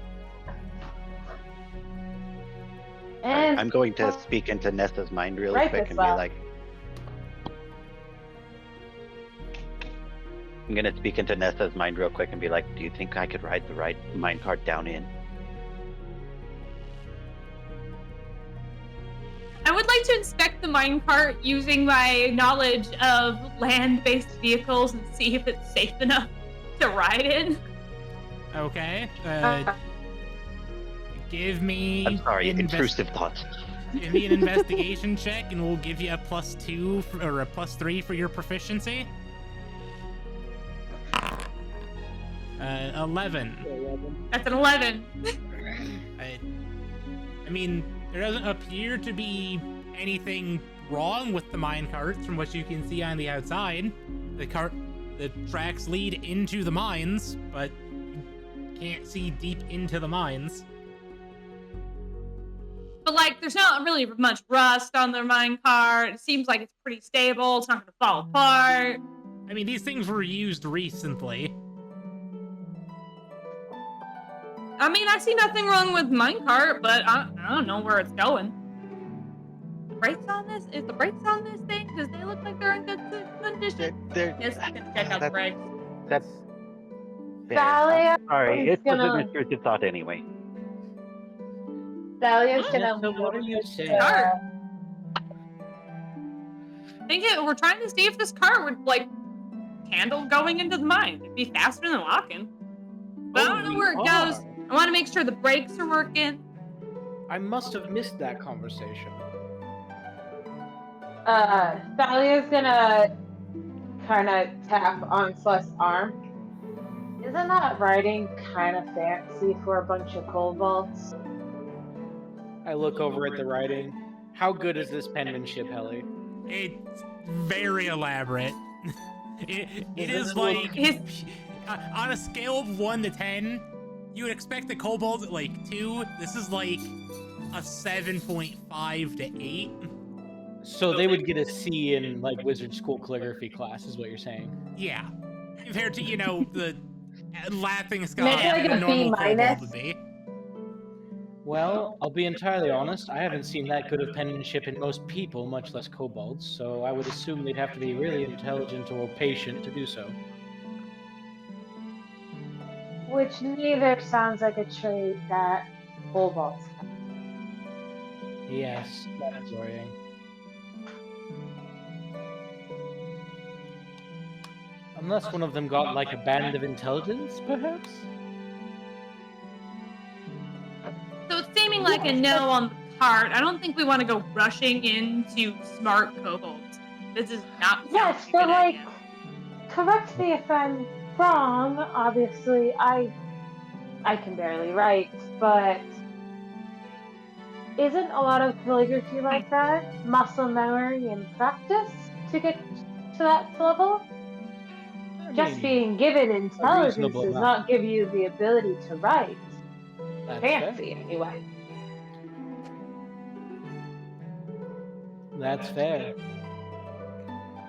And I'm going to speak into Nesta's mind really Right quick this and be up. like. I'm gonna speak into Nesta's mind real quick and be like, "Do you think I could ride the right minecart down in?" to inspect the minecart using my knowledge of land-based vehicles and see if it's safe enough to ride in. Okay. Give me. I'm sorry, intrusive thoughts. Give me an investigation check, and we'll give you a +2 or a +3 for your proficiency. 11. That's an 11. I mean, there doesn't appear to be anything wrong with the mine carts from what you can see on the outside. The tracks lead into the mines, but you can't see deep into the mines. But like, there's not really much rust on the minecart. It seems like it's pretty stable. It's not going to fall apart. I mean, these things were used recently. I mean, I see nothing wrong with minecart, but I don't know where it's going. The brakes on this? Is the brakes on this thing? Because they look like they're in good condition. Yes, I can check out the brakes. That's fair. Thalia Sorry, is it was gonna- an intrusive thought anyway. Thalia's gonna So lean what are over you to saying? Cart. We're trying to see if this cart would, like, handle going into the mine. It'd be faster than walking. But I don't know where it goes. I want to make sure the brakes are working. I must have missed that conversation. Thalia's gonna kind of tap on Celeste's arm. Isn't that writing kind of fancy for a bunch of kobolds? I look over at the writing. How good is this penmanship, Helly? It's very elaborate. It Does is it like look- on a scale of 1 to 10, you would expect the kobold at like 2. This is like a 7.5 to 8. So they would get a C in like wizard school calligraphy class, is what you're saying? Yeah, compared to the laughing skull Maybe like that a a normal B kobold minus? would be. Well, I'll be entirely honest. I haven't seen that good of penmanship in most people, much less kobolds. So I would assume they'd have to be really intelligent or patient to do so. Which neither sounds like a trait that kobolds have. Yes, that's worrying. Unless one of them got like a band of intelligence, perhaps? So it's seeming like a no on the cart. I don't think we want to go rushing into smart kobolds. This is not. Yes, a but good like, idea. correct me if I'm wrong. Obviously, I can barely write, but isn't a lot of calligraphy like that muscle memory and practice to get to that level? Just being given intelligence reasonable does amount. not give you the ability to write. That's fair. Fancy, anyway. That's fair.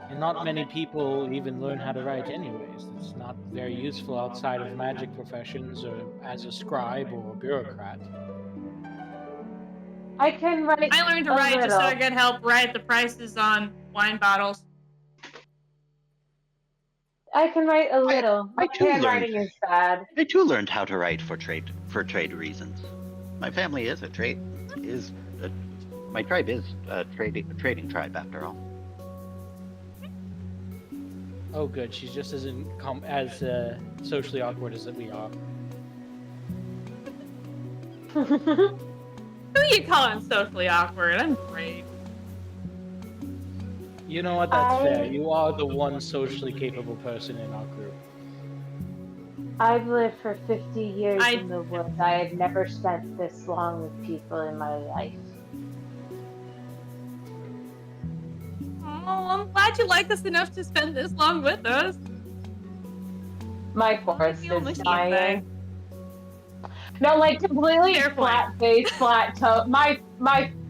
And not many people even learn how to write anyways. It's not very useful outside of magic professions or as a scribe or a bureaucrat. I can write. I learned to a write just so little. I could help write the prices on wine bottles. I can write a little. I My too handwriting learned. is bad. I too learned how to write for trade reasons. My family is my tribe is a trading tribe after all. Oh, good. She's just as socially awkward as we are. Who you calling socially awkward? I'm great. You know what? That's fair. You are the one socially capable person in our group. I've lived for 50 years I- in the woods. I have never spent this long with people in my life. Oh, I'm glad you like us enough to spend this long with us. My forest the only is thing. dying. No, like completely Fair point. flat face, flat toe. My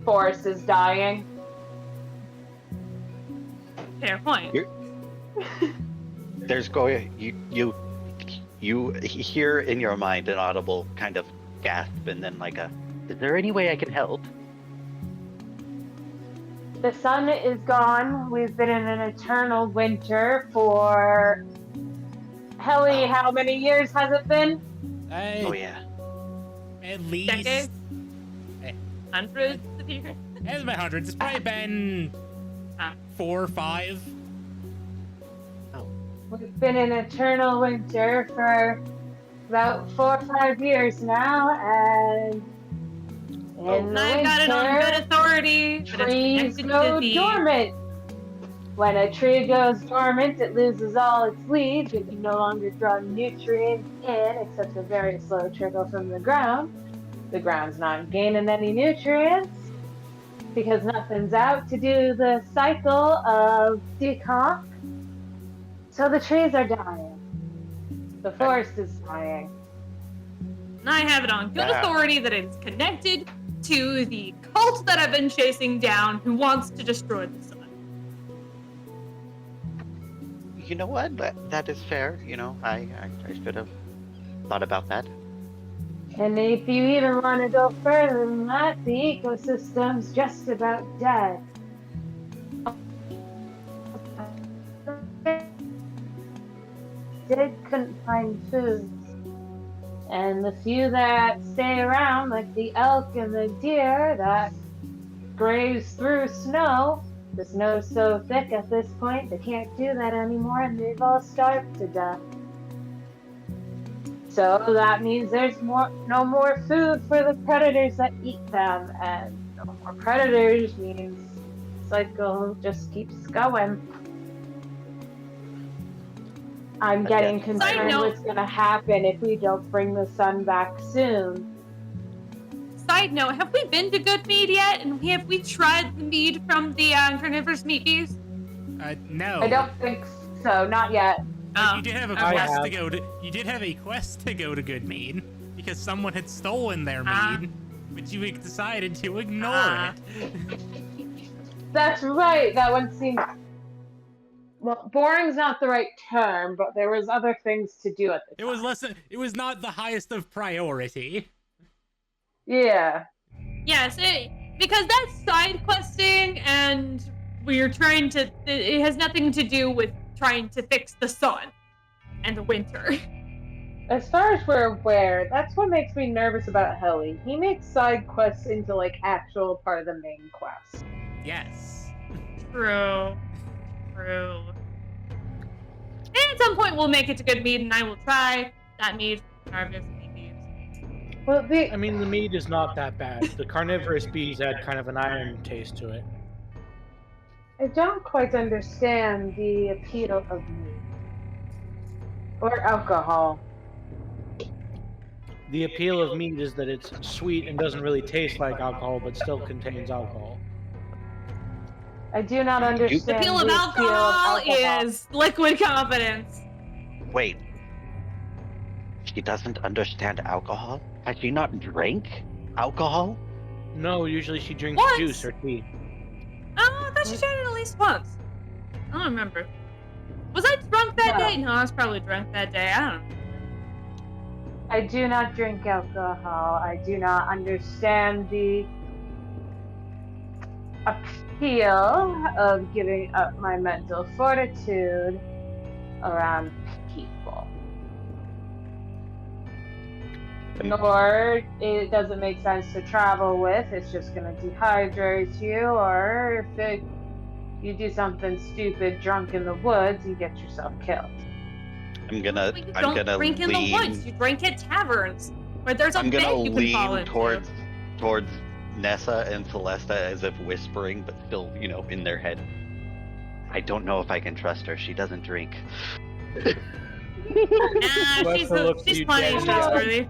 forest is dying. Fair point. There's going you hear in your mind an audible kind of gasp and then like a, is there any way I can help? The sun is gone. We've been in an eternal winter for Helly. How many years has it been? Oh yeah. At least Decades? Hundreds of years? hasn't been hundreds. It's probably been 4 or 5. We've been in eternal winter for about 4 or 5 years now, and in the I've got it on good winter, authority. But trees it's connected go to the dormant. When a tree goes dormant, it loses all its leaves. It can no longer draw nutrients in, except a very slow trickle from the ground. The ground's not gaining any nutrients because nothing's out to do the cycle of decomp. So the trees are dying. The forest is dying. And I have it on good Wow. authority that it's connected to the cult that I've been chasing down who wants to destroy the sun. You know what? That is fair. You know, I should have thought about that. And if you even want to go further than that, the ecosystem's just about dead. They couldn't find food. And the few that stay around, like the elk and the deer that graze through snow, the snow's so thick at this point they can't do that anymore and they've all starved to death. So that means there's no more food for the predators that eat them, and no more predators means the cycle just keeps going. I'm getting Side concerned note. what's gonna happen if we don't bring the sun back soon. Side note, have we been to Good Mead yet? And have we tried the mead from the carnivorous meat bees? No. I don't think so, not yet. Oh. You did have a I quest have. to go to. You did have a quest to go to Goodmead because someone had stolen their Ah. mead, but you decided to ignore Ah. it. That's right, that one seemed... Well, boring's not the right term, but there was other things to do at the It time. was less. It was not the highest of priority. Yeah. Yes, because that's side questing, and we're trying to. It has nothing to do with trying to fix the sun and the winter. As far as we're aware, that's what makes me nervous about Helly. He makes side quests into, like, actual part of the main quest. Yes. True. True. And at some point, we'll make it to Good Mead, and I will try that mead from Harvest Mead Bees. Well, I mean, the meat is not that bad. The carnivorous bees had kind of an iron taste to it. I don't quite understand the appeal of meat. Or alcohol. The appeal of meat is that it's sweet and doesn't really taste like alcohol, but still contains alcohol. I do not understand The appeal of alcohol is liquid confidence. Wait. She doesn't understand alcohol? Has she not drank alcohol? No, usually she drinks What? juice or tea. Oh, I thought she tried it at least once. I don't remember. Was I drunk that No. day? No, I was probably drunk that day. I don't know. I do not drink alcohol. I do not understand the appeal of giving up my mental fortitude around people. Nor it doesn't make sense to travel with. It's just gonna dehydrate you, or if you do something stupid drunk in the woods, you get yourself killed. I'm gonna But you I'm don't gonna drink in the woods. lean You drink at taverns where there's a I'm bed gonna you can fall lean into. towards Nessa and Celesta as if whispering, but still, you know, in their head. I don't know if I can trust her. She doesn't drink. Nah, she's Whoever looks she's you plenty dead. trustworthy.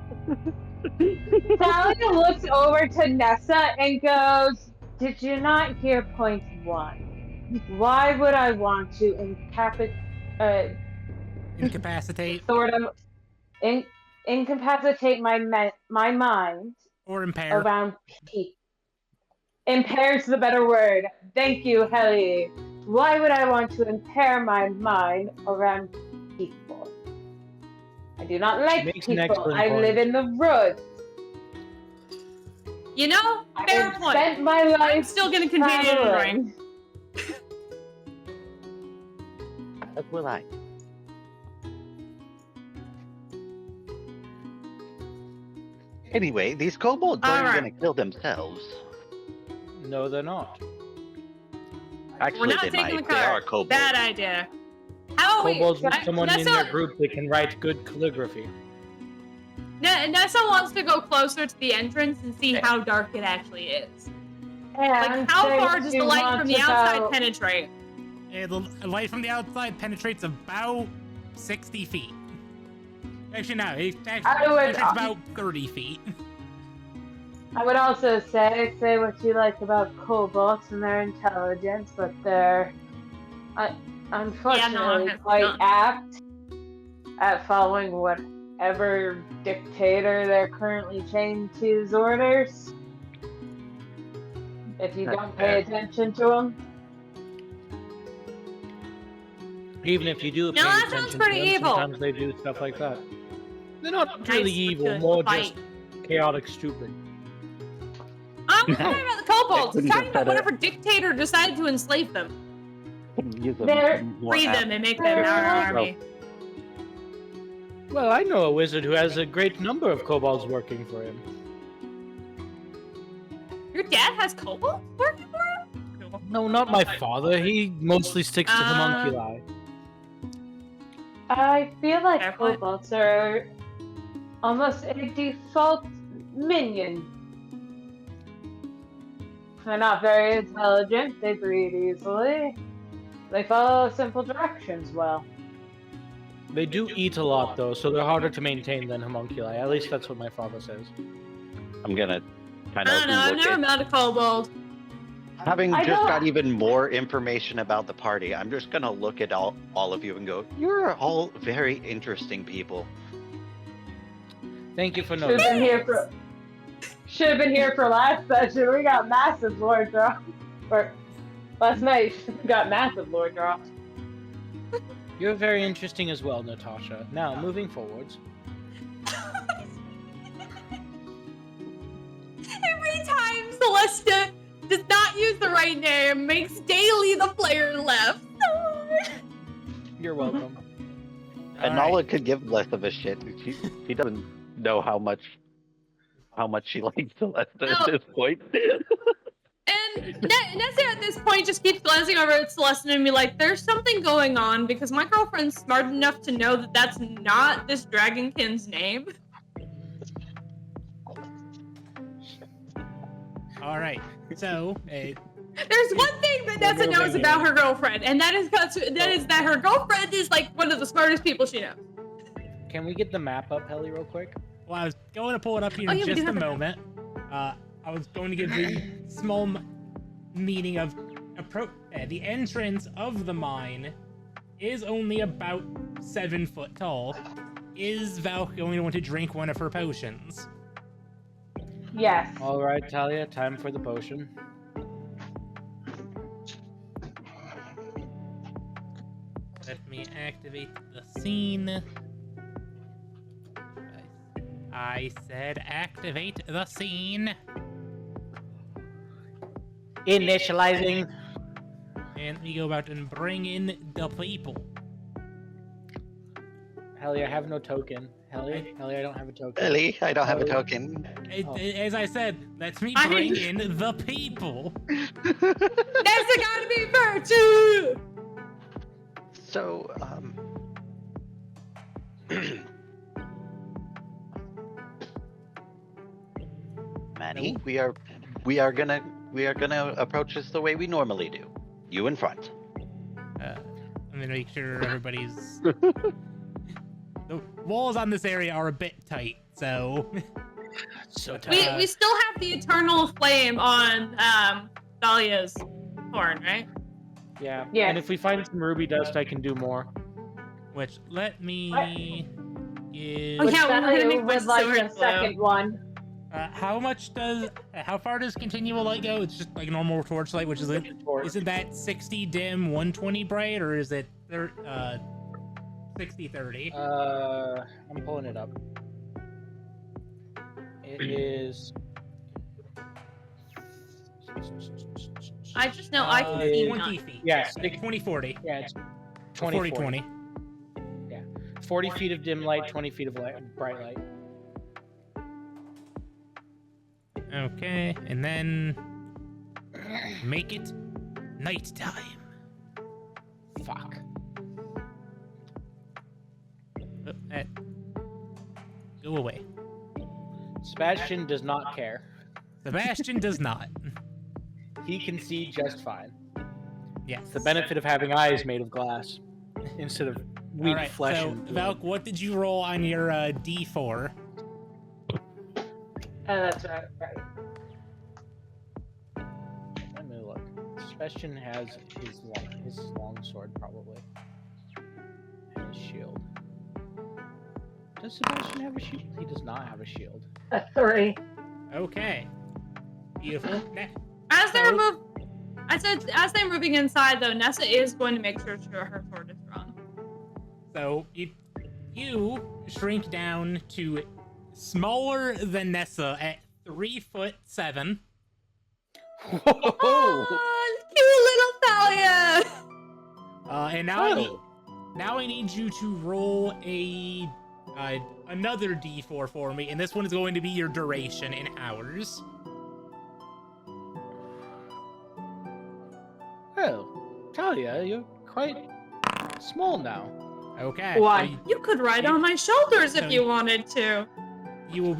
Talia looks over to Nessa and goes, "Did you not hear point 1? Why would I want to Incapacitate sort of incapacitate my mind or impair. around people? Impairs the better word. Thank you, Helly. Why would I want to impair my mind around people? I do not like Makes an people. excellent I point. live in the woods. You know, I fair have point. spent my life I'm still gonna continue to traveling. drink. As will I. Anyway, these kobolds aren't Alright. gonna kill themselves. No, they're not. Actually, We're not they taking might. the They are car. kobolds. Bad idea. How about Kobolds we? with someone in Nessa, their group that can write good calligraphy. Nessa wants to go closer to the entrance and see how dark it actually is. Like, how far does the light from the outside penetrate? Yeah, the light from the outside penetrates about 60 feet. Actually, no, it penetrates about 30 feet. I would also say what you like about kobolds and their intelligence, but they're unfortunately quite apt at following whatever dictator they're currently chained to's orders. If you don't pay attention to them. Even if you do pay No, that attention sounds to pretty them, evil. sometimes they do stuff like that. They're not really Nice, evil, good more fight. just chaotic stupid. I'm not talking about the kobolds. I'm Couldn't talking have about said whatever dictator decided to enslave them, Use them They're- more free apt- them, and make them our army. Well, I know a wizard who has a great number of kobolds working for him. Your dad has kobolds working for him? Cool. No, not my father. He mostly sticks to homunculi. I feel like Fair point. kobolds are almost a default minion. They're not very intelligent, they breed easily. They follow simple directions well. They do eat a lot, though, so they're harder to maintain than homunculi. At least that's what my father says. I'm gonna kind I of don't know. I've look never at, met a kobold. having I just know- got even more information about the party. I'm just gonna look at all of you and go, "You're all very interesting people." Thank you for Should have noticing. been here for last session. We got massive lore drop. Or last night we got massive lore drop. You're very interesting as well, Natasha. Now, moving forwards. Every time Celesta does not use the right name, makes Daily the player left. You're welcome. And Alright. Nala could give less of a shit. She doesn't know how much she likes Celeste No. at this point. And Nessa at this point just keeps glancing over at Celeste and be like, there's something going on because my girlfriend's smart enough to know that that's not this dragonkin's name. All right. So, There's one thing that Nessa knows about her girlfriend, and that is that her girlfriend is like one of the smartest people she knows. Can we get the map up, Helly, real quick? well, I was going to pull it up here Oh, in yeah, we just do a have it. moment. I was going to give the small meaning of the entrance of the mine is only about 7 foot tall. Is Val going to want to drink one of her potions? Yes. All right, Talia, time for the potion. Let me activate the scene. I said activate the scene. Initializing. And we go about and bring in the people. Helly, I have no token. Helly, I don't have a token. Really? I don't have a token. As I said, let me I bring mean- in the people. Nessa gotta be virtue! So, Manny, we are gonna approach this the way we normally do. You in front. I'm gonna make sure everybody's. The walls on this area are a bit tight, so. So We still have the eternal flame on Thalia's horn, right? Yeah. Yeah. And if we find some ruby dust, I can do more. Which let me give. Oh, yeah, we're gonna Thalia make my would like sword the second one. How far does continual light go? It's just like normal torchlight, which is it. Isn't that 60 dim, 120 bright, or is it 60 30? I'm pulling it up. It is. I just know I can see 20 none. feet. Yeah, 20 40. Yeah, it's 40 20. 40 feet of dim light, 20 feet of bright light. Okay, and then Make it nighttime. Fuck. Go away. Sebastian does not care. Sebastian does not. He can see just fine. Yes. It's the benefit of having eyes made of glass instead of weak All right, flesh. so, and blood. Valk, what did you roll on your D4? That's right. Let me look. Sebastian has his long sword, probably. And his shield. Does Sebastian have a shield? He does not have a shield. A 3. Okay. Beautiful. As they're moving inside, though, Nessa is going to make sure her sword is drawn. So you shrink down to smaller than Nessa at 3'7". Whoa! Oh, cute little Thalia! And now I need you to roll another D4 for me, and this one is going to be your duration in hours. Oh, Talia, you're quite small now. Okay. Why? So You could ride on my shoulders if you wanted to. you will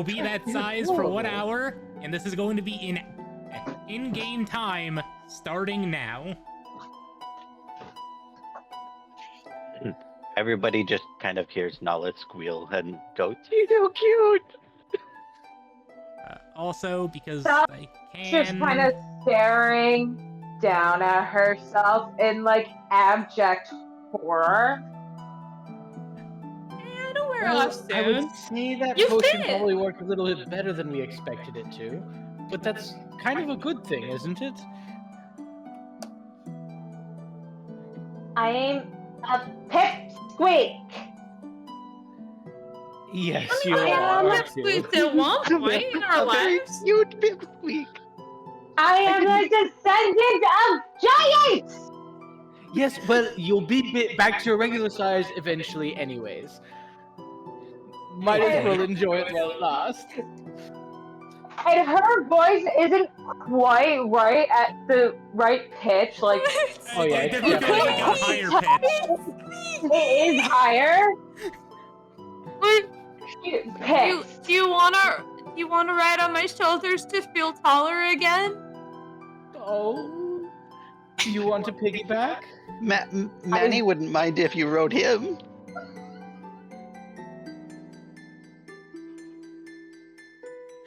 be that size for 1 hour, and this is going to be in-game time starting now. Everybody just kind of hears Nala squeal and go, "She's so cute." Also, because Stop. I She's can. kind of staring down at herself in like abject horror. Yeah, don't wear Well, off I would soon. say that You potion fit. probably worked a little bit better than we expected it to, but that's kind of a good thing, isn't it? I'm a pipsqueak. Yes, I you mean, are. that's sweet at one point in our A very lives. cute pipsqueak. I am a descendant of giants. Yes, but you'll be back to your regular size eventually, anyways. Might as well enjoy it while it lasts. And her voice isn't quite right at the right pitch. Like Oh, yeah, It it's definitely feels like a definitely- higher pitch. it is higher. Wait, Pitch. do you wanna ride on my shoulders to feel taller again? Oh, do you want to piggyback? Manny wouldn't mind if you rode him.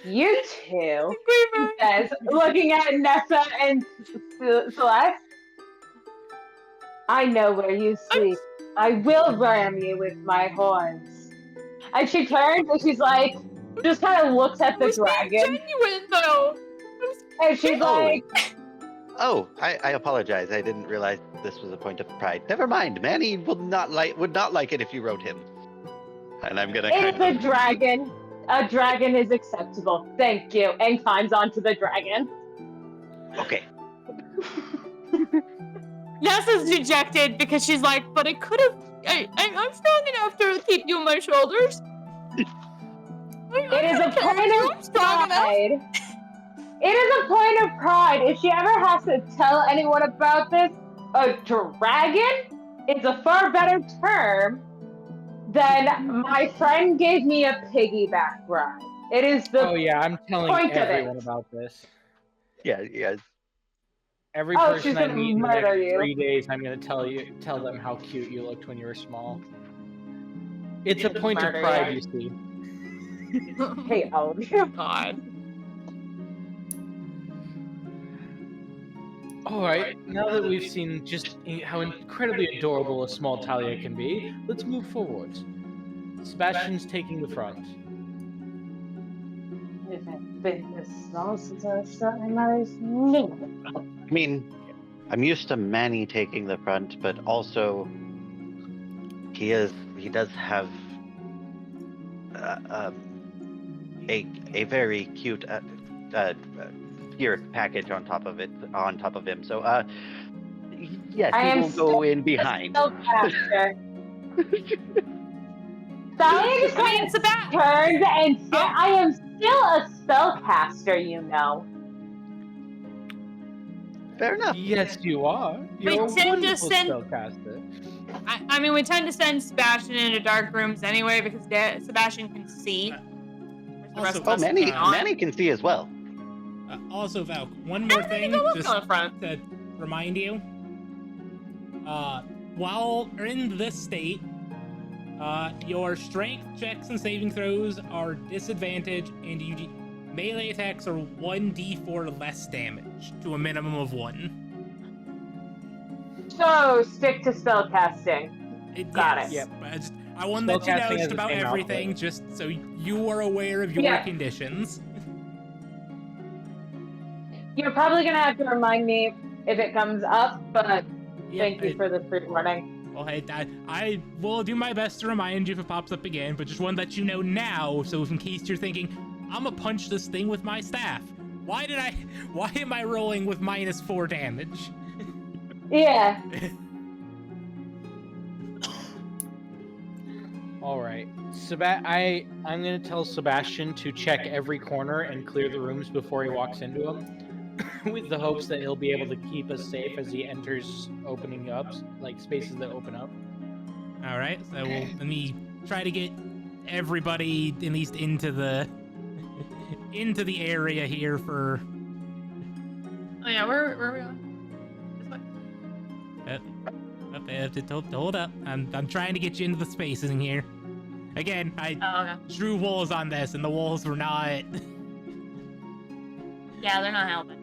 You two, Quiver. says, looking at Nessa and Celeste. I know where you sleep. I will ram you with my horns. And she turns and she's like, just kind of looks at I the was being dragon. genuine though. And she's Oh. like, Oh, I apologize. I didn't realize this was a point of pride. Never mind. Manny would not like it if you rode him. And I'm gonna it's kind a of dragon. A dragon is acceptable. Thank you. And climbs onto the dragon. okay. Nessa's dejected because she's like, but I could have. I'm strong enough to keep you on my shoulders. It is a point of pride. It is a point of pride. If she ever has to tell anyone about this, a dragon is a far better term than my friend gave me a piggyback ride. It is the Oh yeah, I'm telling point of it. everyone about this. Yeah. Every Oh, person she's I gonna meet in the murder next you. 3 days, I'm gonna tell them how cute you looked when you were small. It's a Just point of murder pride, you. you see. hey, oh, God. Alright, now that we've seen just how incredibly adorable a small Talia can be, let's move forwards. Sebastian's taking the front. It's been this long since I saw my mother's name. I mean, I'm used to Manny taking the front, but also he does have a very cute spirit package on top of him. So yes, I he am will go in behind. Spellcaster. Sally just I mean, Sebastian. turns and said, I am still a spellcaster, you know. Fair enough. Yes, you are. We You're a tend to wonderful send- spellcaster. I mean, we tend to send Sebastian into dark rooms anyway because Sebastian can see. Whereas the rest Also- of Oh, us Manny, cannot. Manny can see as well. Also, Valk, one more thing, Go just on the front. to remind you. While you're in this state, your strength checks and saving throws are disadvantaged, and melee attacks are 1d4 less damage to a minimum of 1. So stick to spellcasting. Got it. Yep. I want to let you know Spellcasting just has the about same everything, output. just so you are aware of your Yeah. conditions. You're probably gonna have to remind me if it comes up, but Yep, thank you for the pre-warning. Well, hey, I will do my best to remind you if it pops up again, but just want to let you know now, so in case you're thinking, I'm gonna punch this thing with my staff. Why am I rolling with -4 damage? Yeah. All right, I'm gonna tell Sebastian to check every corner and clear the rooms before he walks into them, with the hopes that he'll be able to keep us safe as he enters opening up, like spaces that open up. All right, so let me try to get everybody at least into the area here for. Oh yeah, where are we going? This way. Hold up, I'm trying to get you into the spaces in here. Again, I Oh okay. drew walls on this, and the walls were not. Yeah, they're not helping.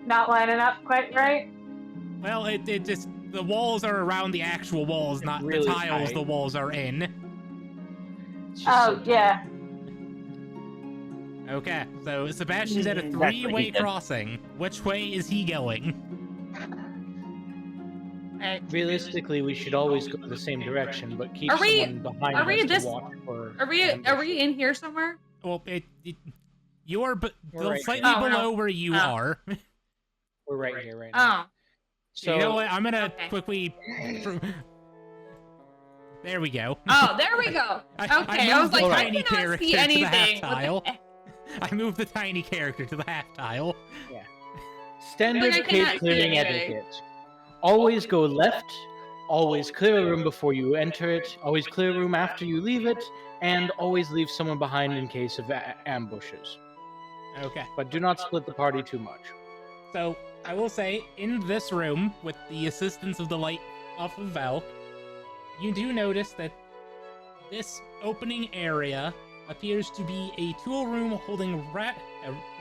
Not lining up quite right. Well, it just the walls are around the actual walls, not really the tiles tight. the walls are in. It's just Oh so- yeah. Okay, so Sebastian's at a That's what he three-way did. crossing. Which way is he going? Alright. Realistically, we should always go the same direction, but keep Are we- someone behind are we us this- to watch for. Are we ambushes. in here somewhere? Well, you're We're right slightly here. Oh, below no. where you Oh. are. We're right here, right now. Oh. So you know what? I'm gonna Okay. quickly. There we go. Oh, there we go. Okay, I was moved like, the I tiny cannot character see to the half anything. What the tile. heck? I moved the tiny character to the half tile. standard I cannot see cave clearing anything. etiquette. Always go left. Always clear a room before you enter it. Always clear a room after you leave it, and always leave someone behind in case of ambushes. Okay. But do not split the party too much. So, I will say, in this room, with the assistance of the light off of Valk, you do notice that this opening area appears to be a tool room holding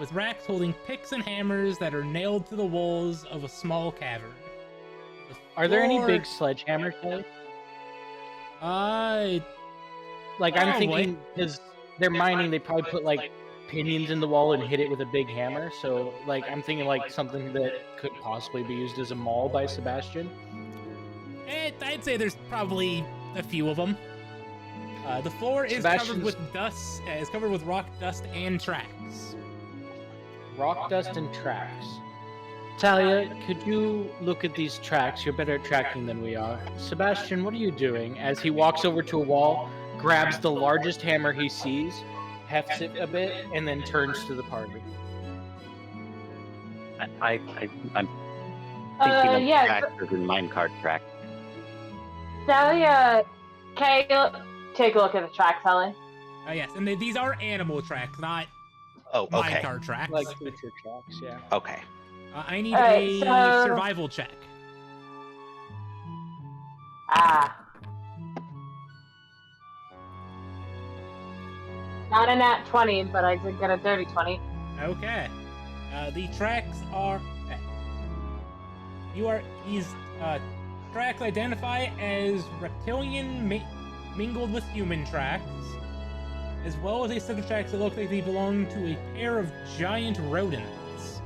with racks holding picks and hammers that are nailed to the walls of a small cavern. The Are there any floor- big sledgehammers there? Like, I'm Probably. thinking, because they're mining, they probably put, like, pinions in the wall and hit it with a big hammer. So, like, I'm thinking, like, something that could possibly be used as a maul by Sebastian. I'd say there's probably a few of them. The floor is covered Sebastian's- with dust. Is covered with rock dust and tracks. Rock dust and tracks. Talia, could you look at these tracks? You're better at tracking than we are. Sebastian, what are you doing? As he walks over to a wall, grabs the largest hammer he sees, hefts it a bit, and then turns to the party. I'm thinking of Yeah. tractors and minecart tracks. Dahlia, can you take a look at the track, Sally? Oh yes, and these are animal tracks, not Oh, okay. minecart tracks. Like creature tracks, yeah. Okay. I need Alright, a so- survival check. Ah. Not a nat 20, but I did get a dirty 20. Okay. The tracks are. These tracks identify as reptilian mingled with human tracks, as well as a set of tracks that look like they belong to a pair of giant rodents.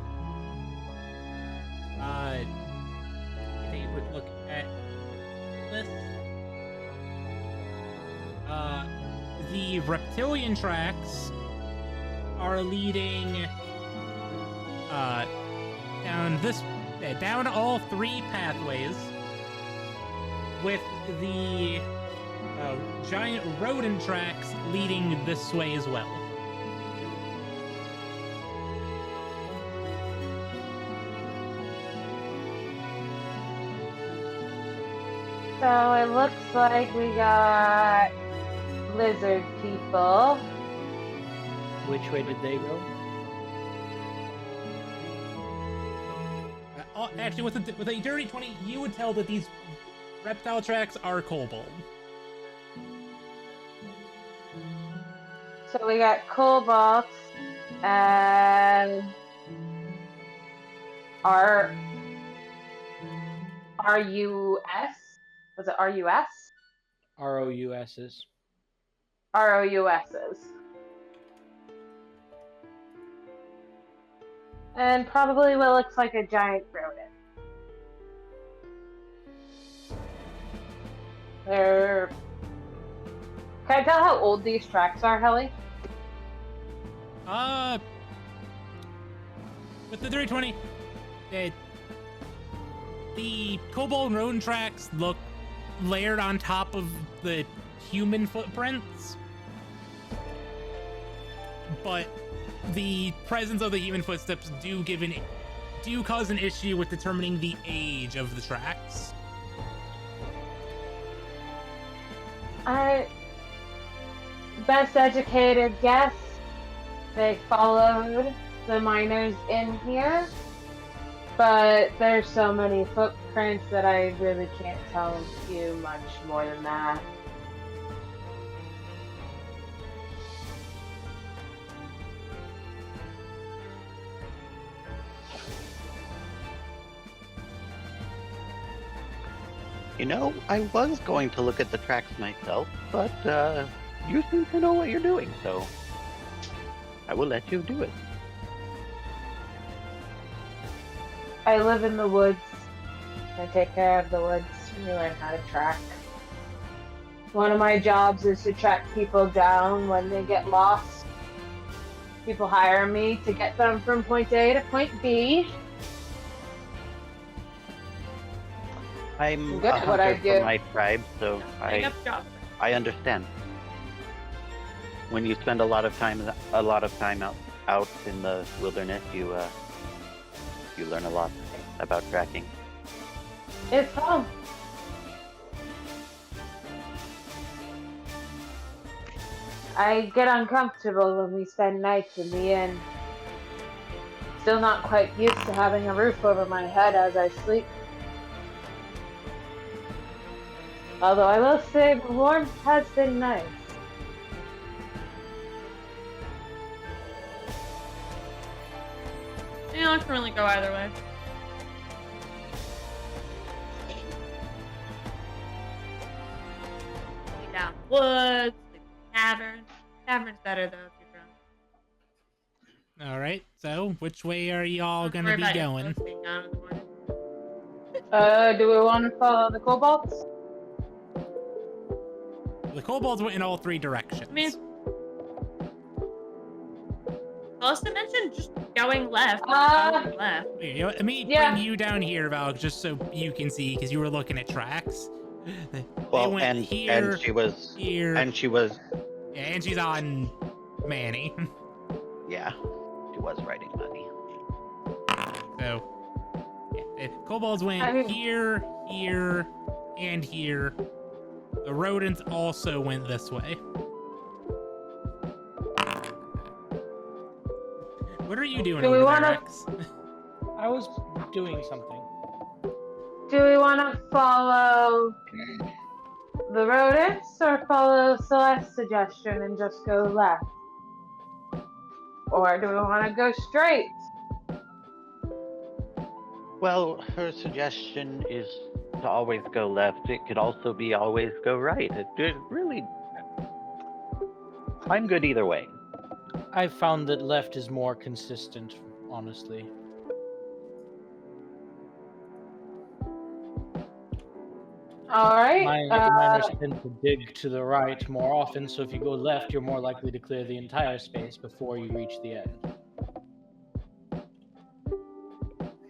Take a quick look at this. The reptilian tracks are leading down all three pathways, with the giant rodent tracks leading this way as well. So it looks like we got lizard people. Which way did they go? Actually, with a dirty 20, you would tell that these reptile tracks are kobold. So we got kobolds and RUS? Was it RUS? ROUSs. ROUSs. And probably what looks like a giant rodent. They're... Can I tell how old these tracks are, Helly? With the dirty 20, the kobold and rodent tracks look layered on top of the human footprints, but the presence of the human footsteps do cause an issue with determining the age of the tracks. Best educated guess, they followed the miners in here, but there's so many footprints that I really can't tell you much more than that. You know, I was going to look at the tracks myself, but you seem to know what you're doing, so I will let you do it. I live in the woods. I take care of the woods. We learn how to track. One of my jobs is to track people down when they get lost. People hire me to get them from point A to point B. I'm Good a at what I hunter for do. my tribe, so Pick up job. I understand. When you spend a lot of time out in the wilderness, you learn a lot about tracking. It's fun. I get uncomfortable when we spend nights in the inn. Still not quite used to having a roof over my head as I sleep. Although I will say the warmth has been nice. Yeah, it can really go either way. Sleep down in the woods, sleep in the tavern. Tavern's better though if you're drunk. All right, so which way are y'all Don't gonna worry be about it. going? Go sleep down in the morning. Do we want to follow the kobolds? The kobolds went in all three directions. I mean, Celeste mentioned just going left. Going left. Here, you know, let me Yeah. bring you down here, Val, just so you can see, because you were looking at tracks. They Well, went and here, she was here, and she was yeah, and she's on Manny. yeah, she was writing money. So, yeah, kobolds went here, here, and here. The rodents also went this way. What are you doing Do we over wanna- there, Rex? I was doing something. Do we want to follow the rodents or follow Celeste's suggestion and just go left? Or do we want to go straight? Well, her suggestion is to always go left. It could also be always go right. It really, I'm good either way. I've found that left is more consistent, honestly. Alright. Miners tend to dig to the right more often, so if you go left, you're more likely to clear the entire space before you reach the end.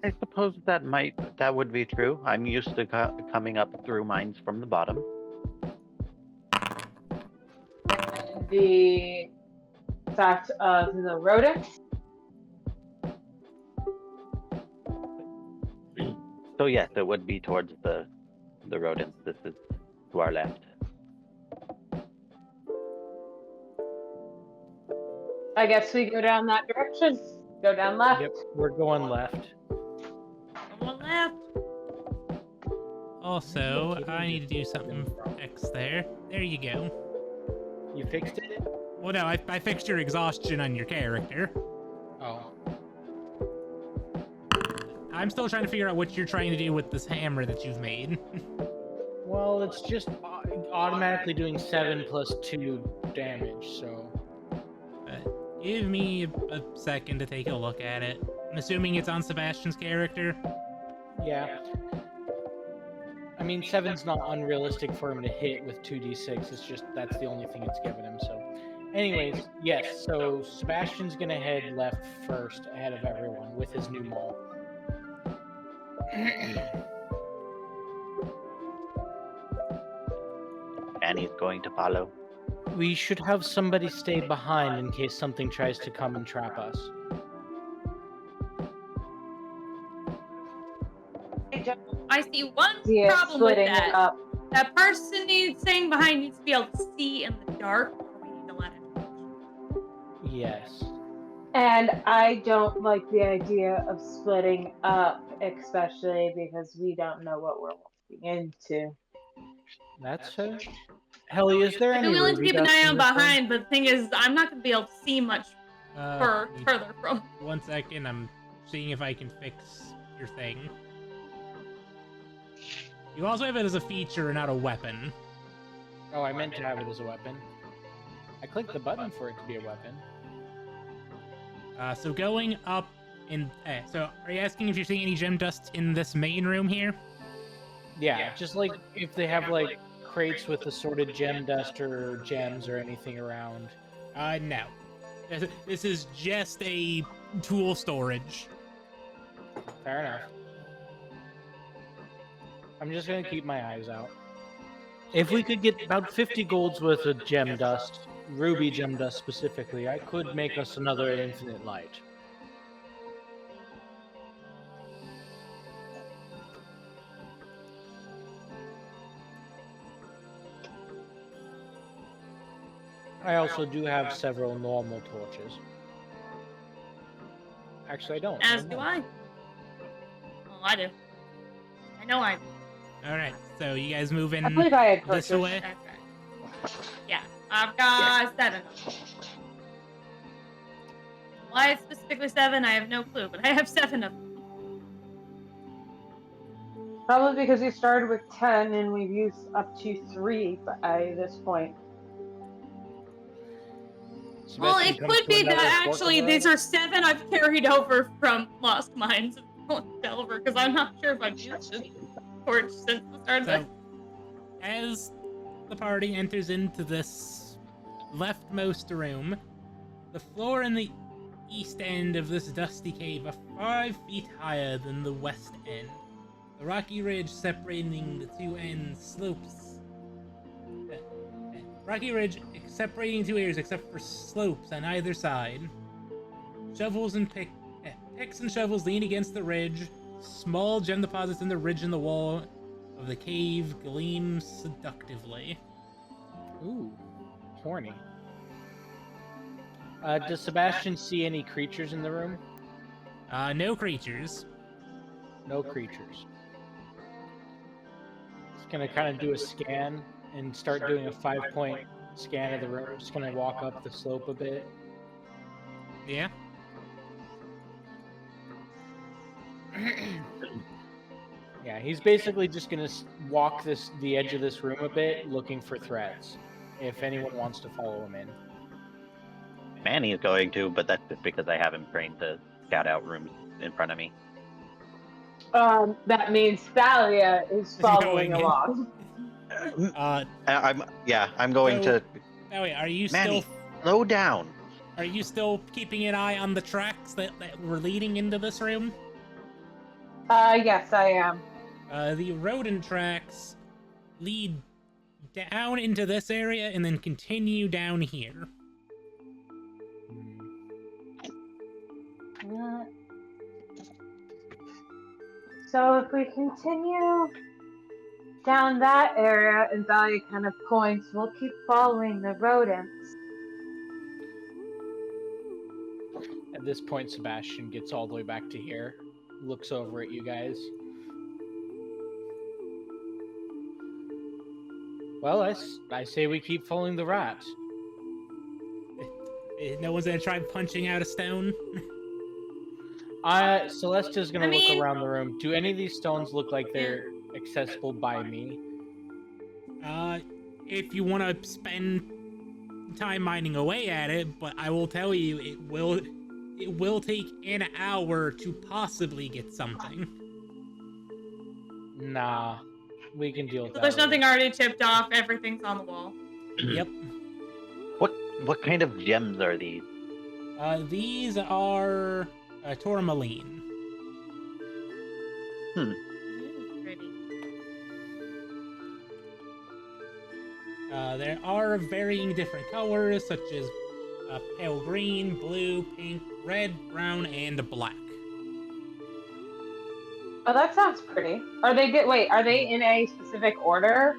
I suppose that would be true. I'm used to coming up through mines from the bottom. The fact of the rodents. So yes, it would be towards the the rodents. This is to our left. I guess we go down that direction. Go down left. Yep, we're going left. Someone left. Also, I need to do something for X there. There you go. You fixed it? Well, no, I fixed your exhaustion on your character. Oh. I'm still trying to figure out what you're trying to do with this hammer that you've made. Well, it's just automatically doing 7 plus 2 damage, so... Give me a second to take a look at it. I'm assuming it's on Sebastian's character. Yeah. I mean, 7's not unrealistic for him to hit with 2d6. It's just that's the only thing it's given him. So, anyways, yes. So Sebastian's gonna head left first, ahead of everyone with his new maul. Annie's going to follow. We should have somebody stay behind in case something tries to come and trap us. I see one Yeah, problem with splitting it that. up. That person staying behind needs to be able to see in the dark, or we need to let him. Yes. And I don't like the idea of splitting up, especially because we don't know what we're walking into. That's fair. Helly, is there I'd any be willing to ruby keep an dust eye in on this room? behind, but the thing is, I'm not going to be able to see much further from. 1 second, I'm seeing if I can fix your thing. You also have it as a feature and not a weapon. Oh, I meant to have it as a weapon. I clicked the button for it to be a weapon. So going up in... so are you asking if you're seeing any gem dust in this main room here? Yeah, just like if they have like crates with assorted gem dust or gems or anything around. No. This is just a tool storage. Fair enough. I'm just gonna keep my eyes out. If we could get about 50 golds worth of gem dust, ruby gem dust specifically, I could make us another infinite light. I also do have several normal torches. Actually, I don't. As do I. Well, I do. I know I do. Alright, so you guys move in I believe I had this torches. way? Okay. Yeah, I've got 7. Why it's specifically 7, I have no clue, but I have 7 of them. Probably because we started with 10 and we've used up to 3 by this point. Well, Sebastian it comes could to be another that fork actually of the these are 7 I've carried over from Lost Mines and Delver, because I'm not sure if I've used this torch since the start of So, the... as the party enters into this leftmost room, the floor in the east end of this dusty cave are 5 feet higher than the west end. The rocky ridge separating the two ends slopes. Rocky ridge separating two areas except for slopes on either side. Shovels and picks and shovels lean against the ridge. Small gem deposits in the ridge in the wall of the cave gleam seductively. Ooh, horny. Does Sebastian see any creatures in the room? No creatures. No creatures. Just gonna kind of do a scan and start doing a 5-point scan of the room. Just gonna walk up the slope a bit. Yeah. Yeah, he's basically just gonna walk the edge of this room a bit, looking for threats. If anyone wants to follow him in. Manny is going to, but that's just because I have him trained to scout out rooms in front of me. That means Thalia is following Going in. along. I'm going So- to. Oh wait, are you Manny, still slow down. are you still keeping an eye on the tracks that were leading into this room? Yes, I am. The rodent tracks lead down into this area and then continue down here. So if we continue down that area, and Thalia kind of points. We'll keep following the rodents. At this point, Sebastian gets all the way back to here, looks over at you guys. Well, I say we keep following the rat. No one's gonna try punching out a stone? Celestia's gonna look around the room. Do any of these stones look like they're accessible by me? If you want to spend time mining away at it, but I will tell you, it will take an hour to possibly get something. Nah, we can deal with So that. there's nothing already chipped off. Everything's on the wall. Yep. What kind of gems are these? These are tourmaline. Pretty. There are varying different colors, such as pale green, blue, pink, red, brown, and black. Oh, that sounds pretty. Are they good? Wait, are they in a specific order?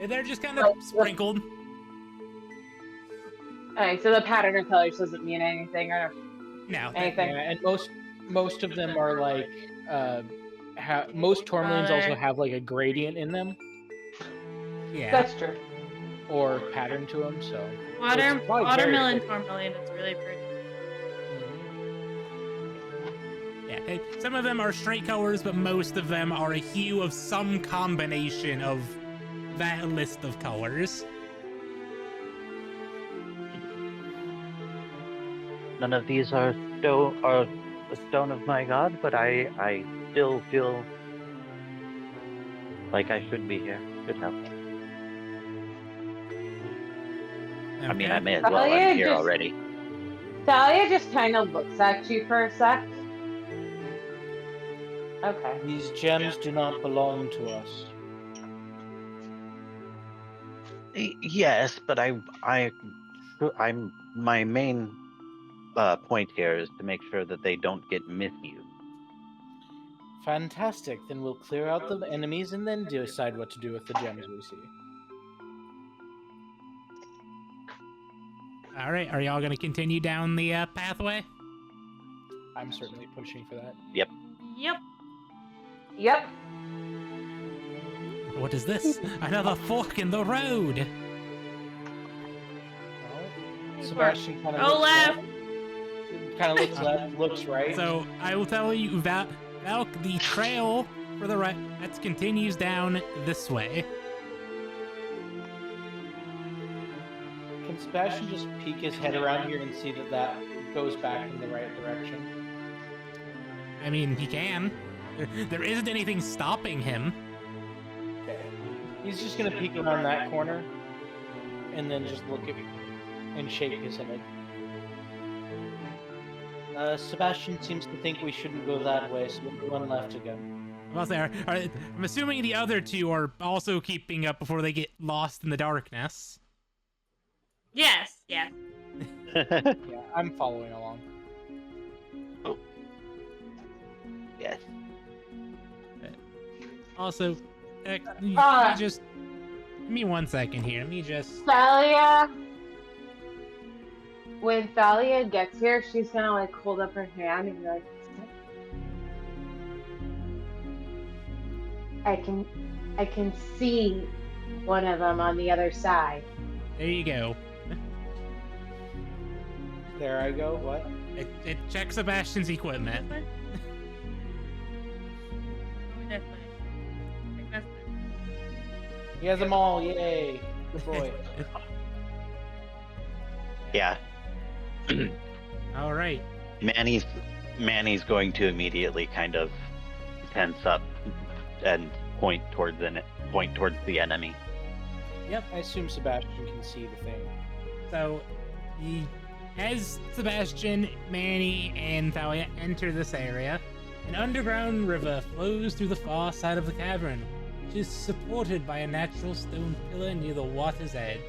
They're just kind of sprinkled. Alright, so the pattern of colors doesn't mean anything or No. anything. Yeah, and most of them are like, most tourmalines also have like a gradient in them Yeah. That's true. or pattern to them. So Watermelon very pretty. tourmaline is really pretty. Yeah. Some of them are straight colors, but most of them are a hue of some combination of that list of colors. None of these are the stone of my god, but I still feel like I should be here. Should help. I mean, I may as well. Thalia I'm here just- already. Thalia just kind of looks at you for a sec. Okay. these gems do not belong to us. Yes, but I'm my main point here is to make sure that they don't get misused. Fantastic. Then we'll clear out the enemies and then decide what to do with the gems we see. All right. Are y'all gonna continue down the pathway? I'm certainly pushing for that. Yep. Yep. What is this? Another fork in the road. Well, Sebastian kind of Go left. looks left, looks right. So I will tell you that Valk, the trail for the right that continues down this way. Can Sebastian just peek his head around here and see that that goes back in the right direction? I mean, he can. There isn't anything stopping him. Okay. He's just gonna peek around that corner and then just look at and shake his head. Sebastian seems to think we shouldn't go that way, so we'll go on left again. Well, I'm assuming the other two are also keeping up before they get lost in the darkness. Yes. Yeah. Yeah, I'm following along. Yes. Also, let me just give me 1 second here. Let me just. Thalia. When Thalia gets here, she's gonna like hold up her hand and be like, I can see one of them on the other side. There you go. There I go. What? It checks Sebastian's equipment. This way? Go this way. Take this way. He has them all. Yay! Good boy. Yeah. All right. Manny's going to immediately kind of tense up and point towards the enemy. Yep. I assume Sebastian can see the thing. So, as Sebastian, Manny, and Thalia enter this area, an underground river flows through the far side of the cavern, which is supported by a natural stone pillar near the water's edge.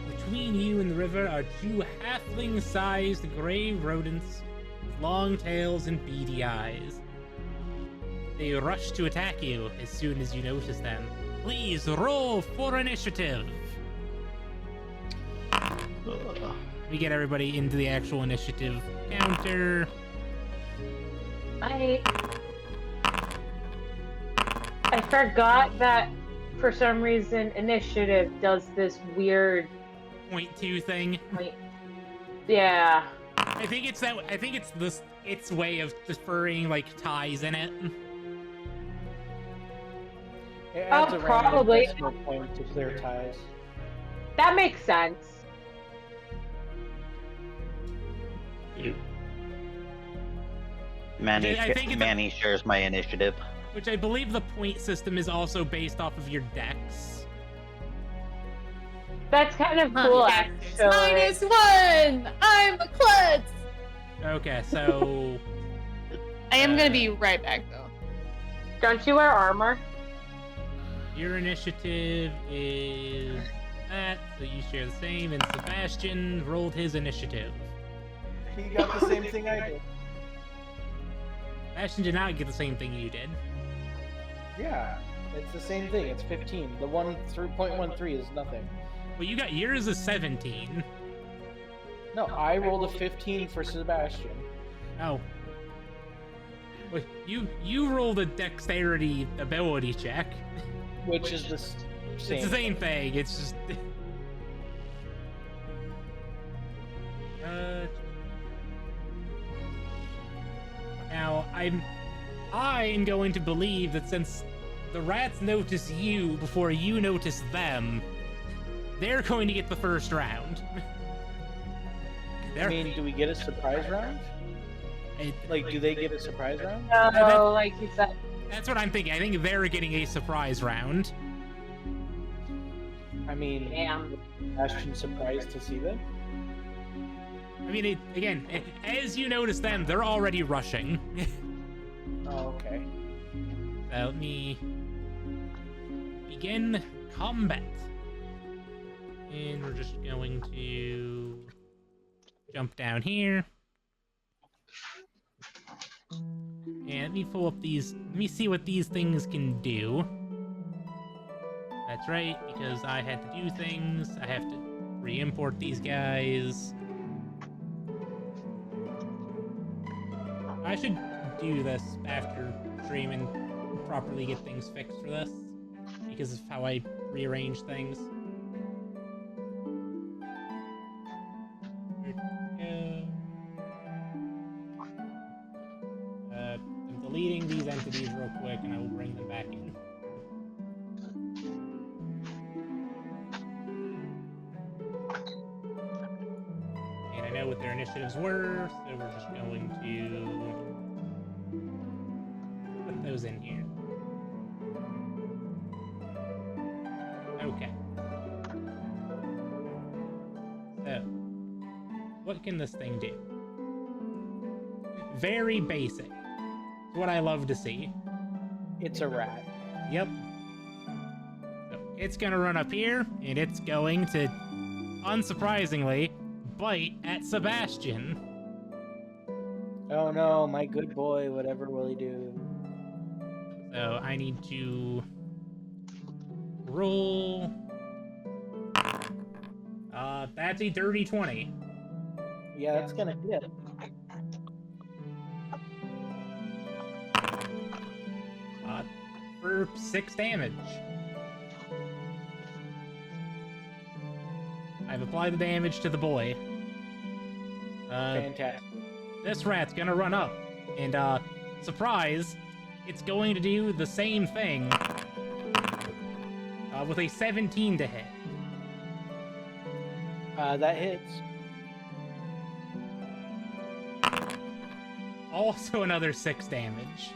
Between you and the river are two halfling-sized gray rodents with long tails and beady eyes. They rush to attack you as soon as you notice them. please roll for initiative. We get everybody into the actual initiative counter. I forgot that for some reason initiative does this weird 0.2 thing. Yeah. I think it's its way of deferring like ties in it. It adds Oh, a random probably. decimal point to clear ties. That makes sense. Manny, I think it's Manny shares my initiative. Which I believe the point system is also based off of your dex. That's kind of cool, It's actually. -1! I'm a klutz! Okay, so I am gonna be right back, though. Don't you wear armor? your initiative is that, so you share the same, and Sebastian rolled his initiative. He got the same thing I did. Sebastian did not get the same thing you did. Yeah, it's the same thing. It's 15. The 1.13 is nothing. Well, you got yours is 17. No, I rolled a 15 for Sebastian. Oh. Well, you rolled a dexterity ability check. Which is the same. It's the same thing. It's just. Now I'm going to believe that since the rats notice you before you notice them, they're going to get the first round. I mean, do we get a surprise round? Like, do they get a surprise round? No, like you said. That's what I'm thinking. I think they're getting a surprise round. I mean, Damn. Sebastian surprised to see them? I mean, as you notice them, they're already rushing. Oh, okay. So let me begin combat. And we're just going to jump down here. And let me pull up these. Let me see what these things can do. That's right, because I had to do things. I have to re-import these guys. I should do this after stream and properly get things fixed for this, because of how I rearrange things. I'm deleting these entities real quick, and I will bring them back in. And I know what their initiatives were, so we're just going to put those in here. Okay. So, what can this thing do? Very basic. It's what I love to see. It's a rat. Yep. So it's gonna run up here, and it's going to, unsurprisingly, bite at Sebastian. Oh no, my good boy, whatever will he do? So I need to roll. That's a dirty 20. Yeah, that's gonna hit. For 6 damage. I've applied the damage to the boy. Fantastic. This rat's gonna run up, and surprise, it's going to do the same thing with a 17 to hit. That hits. Also another 6 damage.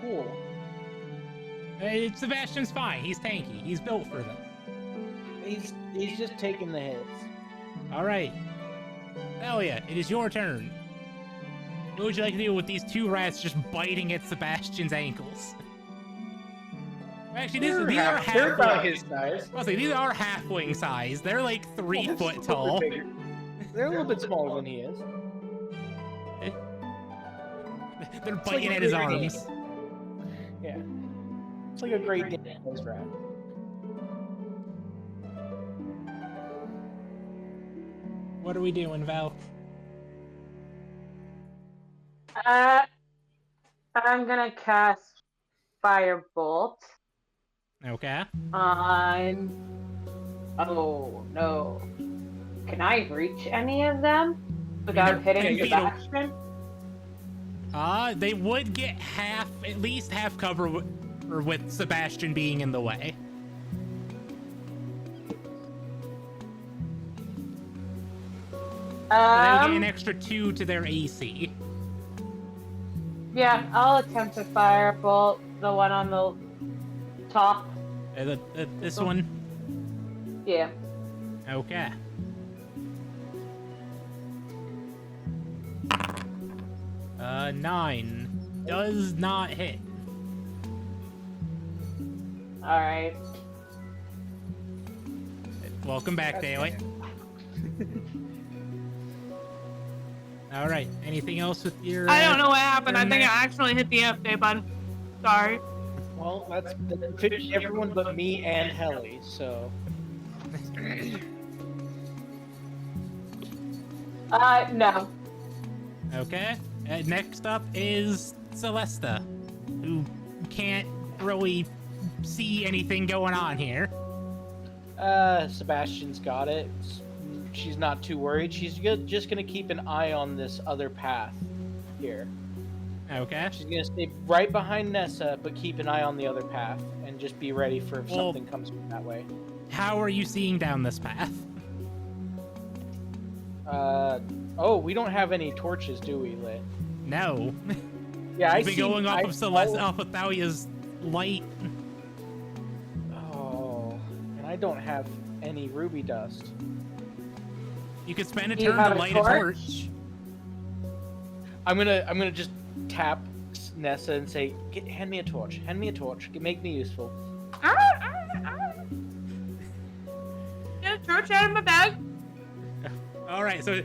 Cool. Sebastian's fine. He's tanky. He's built for this. He's just taking the hits. All right. Thalia, it is your turn. What would you like to do with these 2 rats just biting at Sebastian's ankles? Actually, these are They're about halfwing. his size. I'll say these are halfwing size. They're like 3 Oh, foot super tall. bigger. They're a little bit smaller than he is. They're like biting a at his bigger arms. Yeah. It's like a great game as rat. What are we doing, Val? I'm gonna cast Firebolt Okay. on. Oh no! Can I reach any of them without hitting 10 feet Sebastian? They would get at least half cover with Sebastian being in the way. So they'll get an extra 2 to their AC. Yeah, I'll attempt to Firebolt the one on the top. This one? Yeah. Okay. Uh, 9 does not hit. Alright. Welcome back, Daly. All right. Anything else with your? I don't know what happened. I turn think I there? accidentally hit the update button. Sorry. Well, that's finished everyone but me and Helly, so. No. Okay. Next up is Celesta, who can't really see anything going on here. Sebastian's got it. She's not too worried. She's just gonna keep an eye on this other path here. Okay. She's gonna stay right behind Nessa, but keep an eye on the other path and just be ready for if something comes from that way. How are you seeing down this path? Oh, we don't have any torches, do we, lit? No. Yeah, I You've been see. going off of Celeste, off of Thalia's light. Oh, and I don't have any ruby dust. You could spend a Do you turn have to a light torch? a torch. I'm gonna just tap Nessa and say, hand me a torch. Hand me a torch. Make me useful. Get a torch out of my bag. All right. So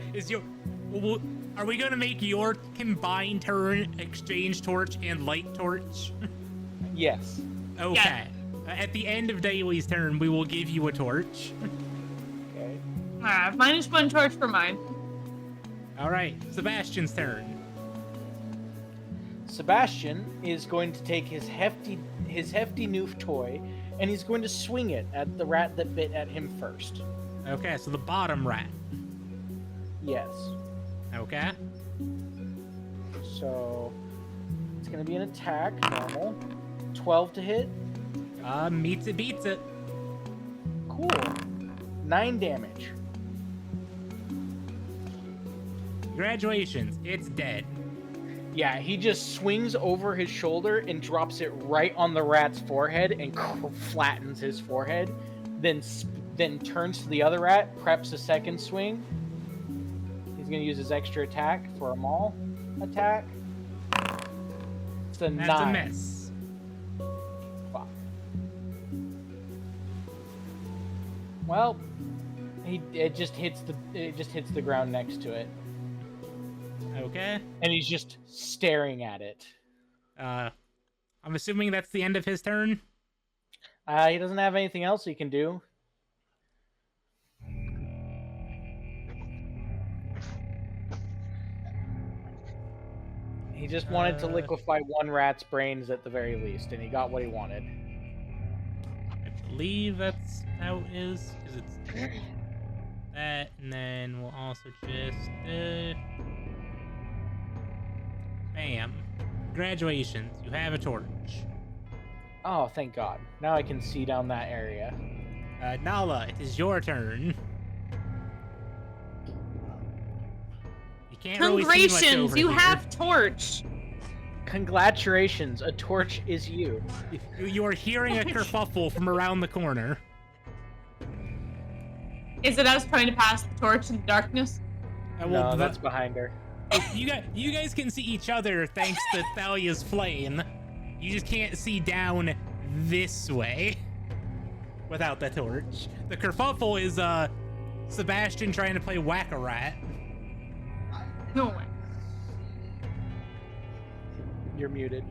are we gonna make your combined turn exchange torch and light torch? Yes. Okay. At the end of Daly's turn, we will give you a torch. Okay. Minus 1 torch for mine. All right. Sebastian's turn. Sebastian is going to take his hefty noof toy, and he's going to swing it at the rat that bit at him first. Okay. So the bottom rat. Yes. Okay. So it's going to be an attack, normal. 12 to hit. Meets it, beats it. Cool. 9 damage. Congratulations, it's dead. Yeah, he just swings over his shoulder and drops it right on the rat's forehead and flattens his forehead. Then turns to the other rat, preps a second swing. He's going to use his extra attack for a maul attack. It's a 9. That's a miss. Fuck. Well, it just hits the ground next to it, Okay. and he's just staring at it. I'm assuming that's the end of his turn. He doesn't have anything else he can do. He just wanted to liquefy one rat's brains at the very least, and he got what he wanted. I believe that's how it is, because it's that, and then we'll also just bam. Congratulations, you have a torch. Oh, thank God. Now I can see down that area. Nala, it is your turn. You can't really see much Congratulations, over you here. have torch. Congratulations, a torch is you. You are hearing a kerfuffle from around the corner. Is it us trying to pass the torch in the darkness? No, that's behind her. You guys can see each other thanks to Thalia's flame. You just can't see down this way without the torch. The kerfuffle is Sebastian trying to play Whack-A-Rat. No way. You're muted.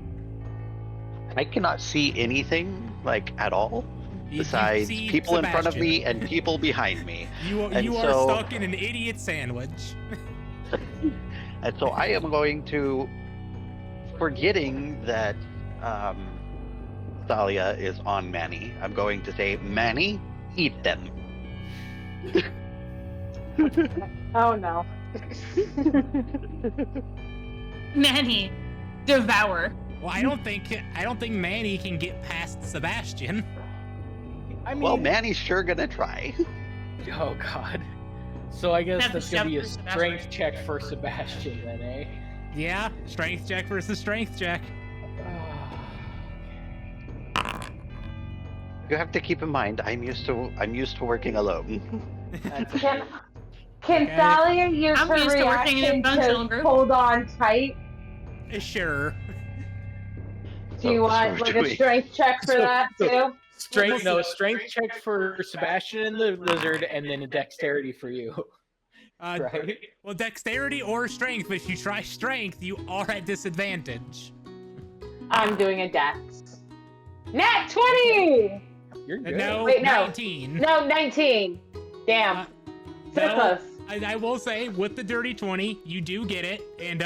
I cannot see anything like at all You besides see people in front of Sebastian. me and people behind me. You And are so- stuck in an idiot sandwich. And so I am going to, forgetting that Thalia is on Manny, I'm going to say, Manny, eat them. Oh no. Manny, devour. Well, I don't think Manny can get past Sebastian. I mean, Well, Manny's sure gonna try. oh god. So I guess That's that's a gonna be a step for strength Sebastian. check for Sebastian then, eh? Yeah, strength check versus strength check. You have to keep in mind, I'm used to working alone. Can Okay. Thalia use I'm her used to working in a reaction functional to group. hold on tight? Sure. Do you So want like do a we. strength check for that too? Strength check for Sebastian and the lizard, and then a dexterity for you. Right? Well, dexterity or strength, but if you try strength, you are at disadvantage. I'm doing a dex. Nat 20! You're good. No, Wait, no. 19. No, 19. Damn. So no. close. I will say, with the dirty 20, you do get it, and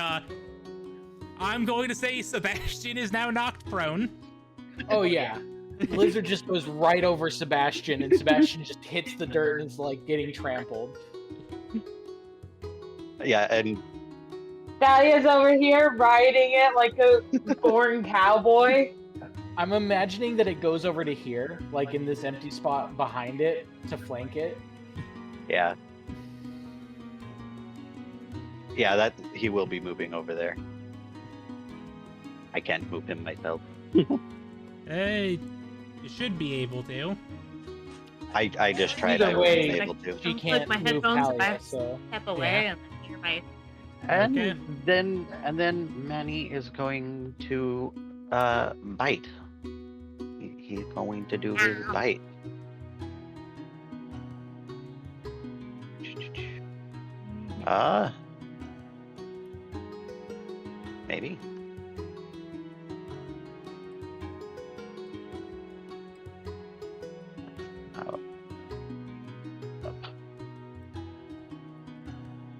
I'm going to say Sebastian is now knocked prone. Oh yeah. Lizard just goes right over Sebastian, and Sebastian just hits the dirt and is like getting trampled. Yeah, and Thalia's over here riding it like a born cowboy. I'm imagining that it goes over to here, like in this empty spot behind it, to flank it. yeah. Yeah, that he will be moving over there. I can't move him myself. Hey, you should be able to. I just tried. Either I way, wasn't able to. She Like can't my move headphones Talia, back. so Step away and then hear my. And Okay. then Manny is going to bite. He's going to do his Ow. bite. Maybe.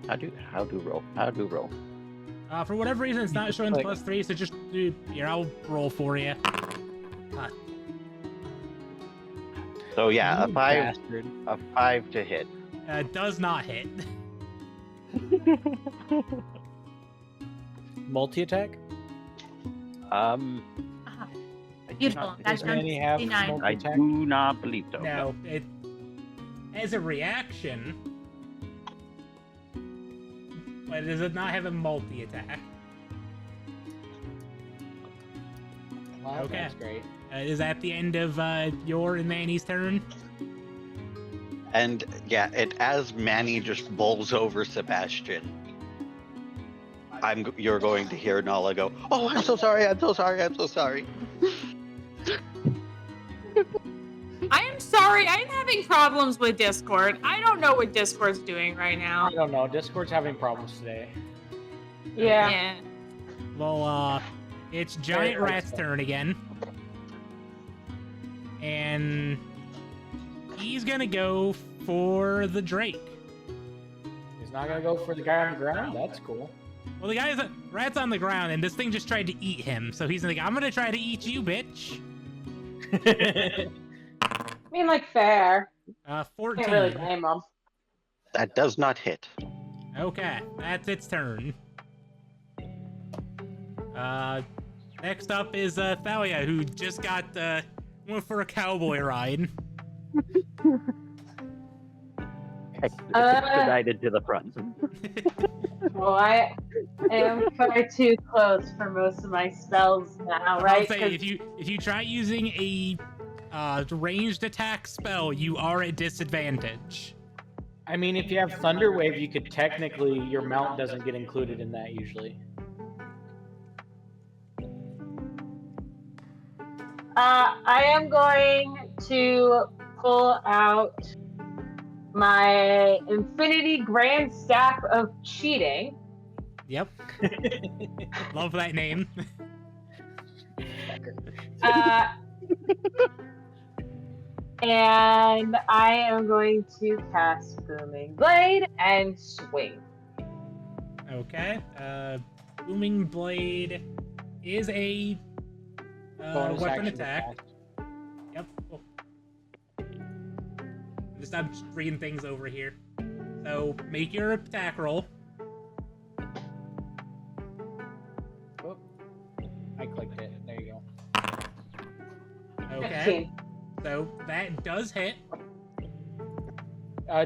How do roll? For whatever reason, it's not showing the Like- +3, so just do. Here, I'll roll for you. So yeah, You bastard. a 5 to hit. Does not hit. Multi-attack? I do Beautiful. not That's Does Manny have 69. I multi-attack? do not believe so. No, it as a reaction, but does it not have a multi-attack? Wow, Okay. That's great. Is that the end of your and Manny's turn? And yeah, as Manny just bowls over Sebastian, you're going to hear Nala go, "Oh, I'm so sorry, I'm so sorry, I'm so sorry." I am sorry. I'm having problems with Discord. I don't know what Discord's doing right I now. don't know. Discord's having problems today. Yeah. Yeah. Well, it's Giant Very Rat's nice. turn again. And he's gonna go for the Drake. He's not gonna go for the guy on the ground? That's cool. Well, the rat's on the ground, and this thing just tried to eat him. So he's like, I'm gonna try to eat you, bitch. I mean, like, fair. 14. Can't really blame them. That does not hit. Okay, that's its turn. Next up is Thalia, who just got went for a cowboy ride. Expedited to the front. Well, I am far too close for most of my spells now, I'll right? say 'Cause- if you try using a ranged attack spell, you are at disadvantage. I mean, if you have Thunder Wave, you could technically, your mount doesn't get included in that usually. I am going to pull out my Infinity Grand Staff of Cheating. Yep. Love that name. And I am going to cast Booming Blade and swing. Okay. Booming Blade is a Bonus weapon action attack. Yep. Cool. I'm just reading things over here. So make your attack roll. Oh, I clicked it. There you go. Okay. 15. So that does hit.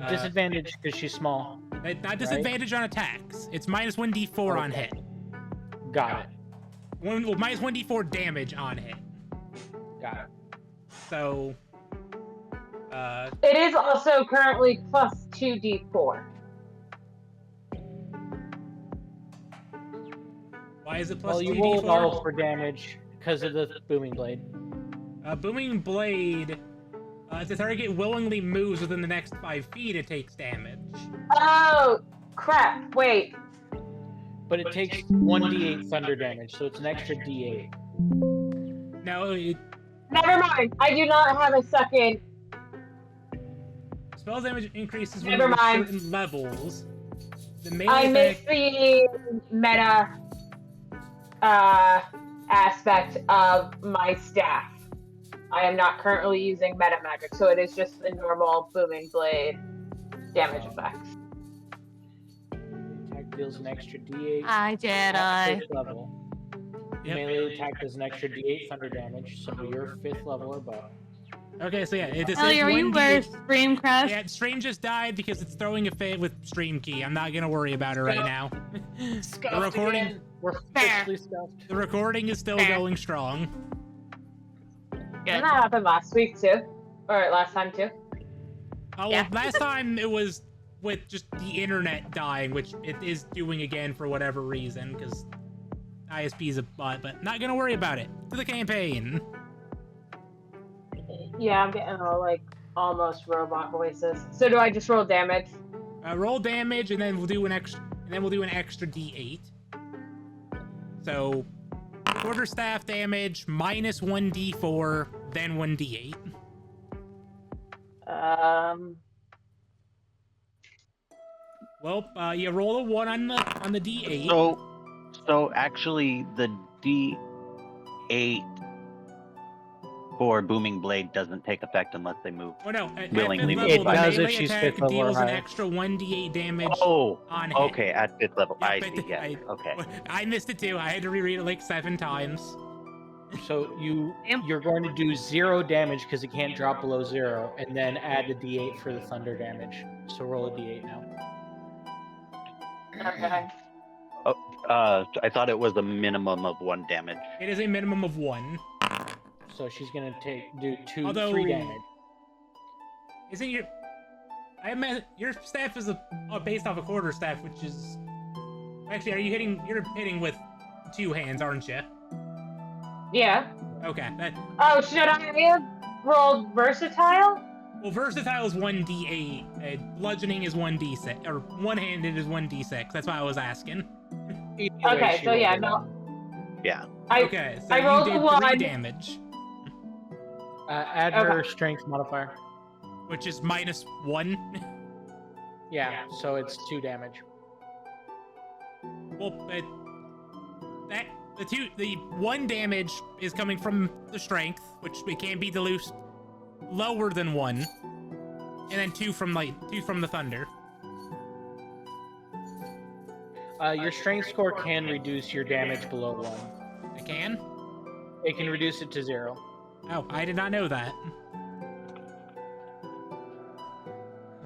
Disadvantage because she's small. Not disadvantage on attacks. It's minus 1d4 on hit. Got it. Minus 1d4 damage on hit. Got it. So, It is also currently plus 2d4. why is it plus Well, you 2d4? roll it all for damage because of the booming blade. Booming Blade, if the target willingly moves within the next 5 feet, it takes damage. Oh, crap. Wait. But it takes 1d8 thunder damage, so it's an extra d8. No, Never mind. I do not have a second. spell damage increases when Never you reach mind. certain levels. The melee I missed attack, the meta aspect of my staff. I am not currently using meta magic, so it is just the normal Booming Blade damage effects. Attack deals an extra d8. Hi, at Jedi. 5th level. Yep. Melee attack does an extra d8 thunder damage, so you're 5th level or above. Okay, so yeah, it just Ellie, says are you 1d8. where Stream Crash? Yeah, Stream just died because it's throwing a fit with Stream Key. I'm not gonna worry about it right now. The recording, Again. We're Fair. officially scuffed. the recording is still Fair. going strong. Didn't that happen last week too? Or last time too? Oh, Yeah. well, last time it was with just the internet dying, which it is doing again for whatever reason, because ISP's a butt, but not gonna worry about it. To the campaign. Yeah, I'm getting all like almost robot voices. So do I just roll damage? Roll damage, and then we'll do an extra d8. So, quarterstaff damage minus 1d4, then 1d8. Well, you roll a 1 on the d8. So actually, the D8 for Booming Blade doesn't take effect unless they move. Oh no, at Willingly 5th move. level, It the does if melee she's attack 5th level or deals an higher. extra 1d8 damage Oh, on hit. okay, at 5th level. Yeah, I but see, yeah, I- okay. I missed it too. I had to reread it like 7 times. So Damn. you're going to do 0 damage because it can't drop below 0, and then add the d8 for the thunder damage. So roll a d8 now. Okay. I thought it was a minimum of 1 damage. It is a minimum of 1. So she's gonna do 3 Although- damage. Isn't your... your staff is based off a quarterstaff, which is... Actually, you're hitting with 2 hands, aren't you? Yeah. Okay. Oh, should I have rolled versatile? Well, versatile is 1d8. Bludgeoning is 1d6. Or one-handed is 1d6. That's why I was asking. Either way, Okay, she so rolled yeah, it. no. Yeah. Okay, so I rolled you a did 3 1. damage, Add her strength modifier. which is minus 1. Yeah, so it's 2 damage. Well, the 1 damage is coming from the strength, which it can be diluted lower than 1, and then 2 from the thunder. Your strength score can reduce your damage below 1. It can? It can reduce it to 0. Oh, I did not know that.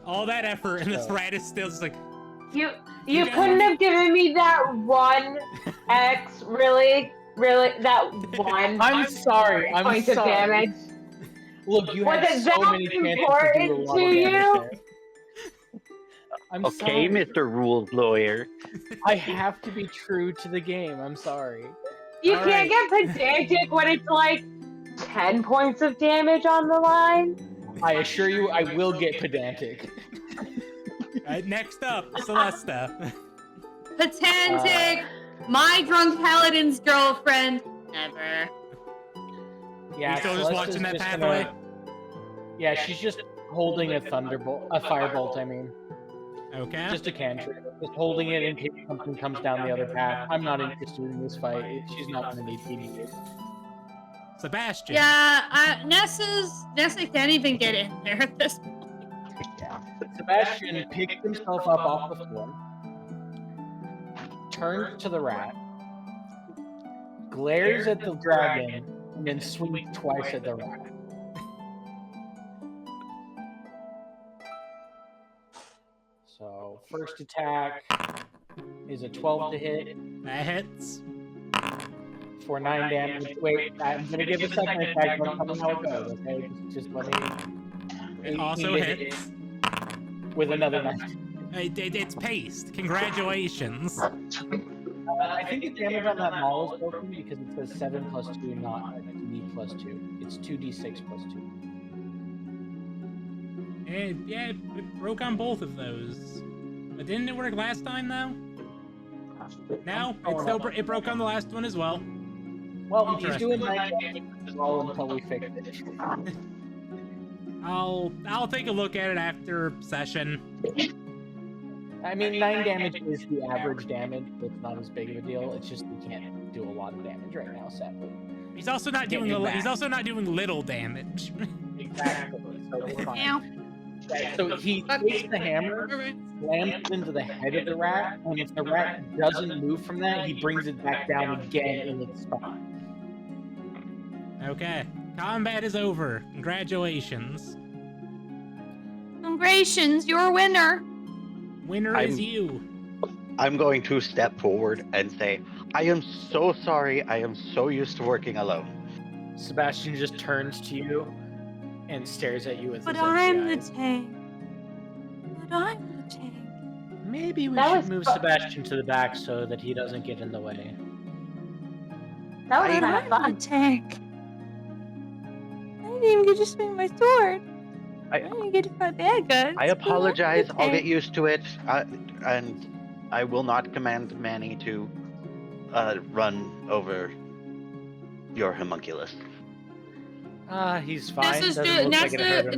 All that effort, and this So- rat is still just like, You Okay. couldn't have given me that 1x, really? Really? That 1 I'm sorry. I'm point sorry. of damage? Look, you Was had it so that many chances to do a important lot to of damage you? there. I'm Okay, sorry. Mr. Rules Lawyer. I have to be true to the game. I'm sorry. You All can't get pedantic when it's like 10 points of damage on the line. I assure you, I will get pedantic. next up, Celesta. Pedantic, my drunk paladin's girlfriend. Never. Yeah, You still just Celeste watching is that just pathway? Yeah, she's just holding a thunderbolt, a firebolt. I mean, Okay. just a cantrip, just holding it in case something comes down the other path. I'm not interested in this fight. She's not going to need PvP. Sebastian. Yeah, Nessa can't even get in there at this point. Sebastian picked himself up off the floor, turns to the rat, glares at the dragon, and then swings twice at the rat. So, first attack is a 12 to hit That hits. for 9 damage. Wait, I'm gonna give a second attack. Don't tell me how it goes, okay? Just let me. It also 18 to hit hits. with another 9. It's paced. Congratulations. I think the damage on that maul is broken because it says 7 plus 2, not D plus 2. It's 2d6 plus 2. Yeah, it broke on both of those. But didn't it work last time, though? No, it broke on the last one as well. Well, he's doing 9 damage as well until we fix it. I'll take a look at it after session. I mean, 9 damage is the average damage. It's not as big of a deal. It's just we can't do a lot of damage right now, sadly. He's also not doing little damage. Exactly. So it's fine. Ow. So he takes the hammer, slams it into the head of the rat, and if the rat doesn't move from that, he brings it back down again in its spine. Okay, combat is over. Congratulations. Congratulations, you're a winner. Winner is you. I'm going to step forward and say, I am so sorry. I am so used to working alone. Sebastian just turns to you and stares at you with But his I'm empty the eyes. tank. But I'm the tank. Maybe we That should was move fu- Sebastian to the back so that he doesn't get in the way. That was But kind of I'm fun. the tank. I didn't even get to swing my sword. I I- didn't get to fight bad guys. I apologize. But I'm I'll the get used to it. And I will not command Manny to run over your homunculus. He's fine. Nessa's Doesn't look like it hurt him any.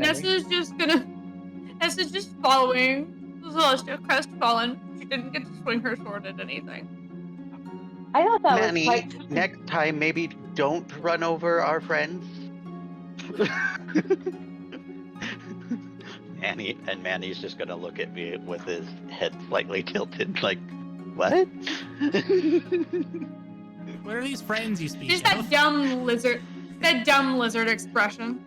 Nessa's just following Celestia, crestfallen. She didn't get to swing her sword at anything. I thought that Manny, was quite. next time maybe don't run over our friends. Manny's just gonna look at me with his head slightly tilted, like, what? What are these friends you speak Just of? that dumb lizard expression.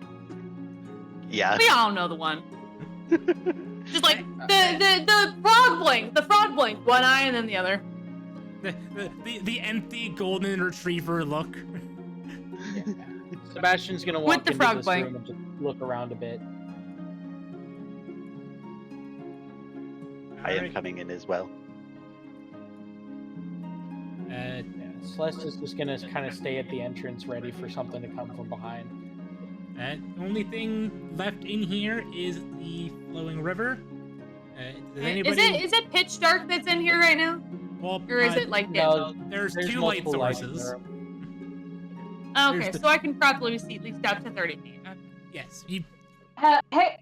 Yeah. We all know the one. Just like the frog blink, one eye and then the other. The empty golden retriever look. Sebastian's gonna walk With the into frog this bite. room and just look around a bit. I am Alright. coming in as well. Yeah, Celeste is just gonna kind of stay at the entrance, ready for something to come from behind. The only thing left in here is the flowing river. Does anybody? Is it pitch dark that's in here right now? Well, Or is it like dim? No, there's two multiple light lights in sources. the room. Okay, there's the- so I can probably see at least up to 30 feet. Okay. Yes, you. Hey,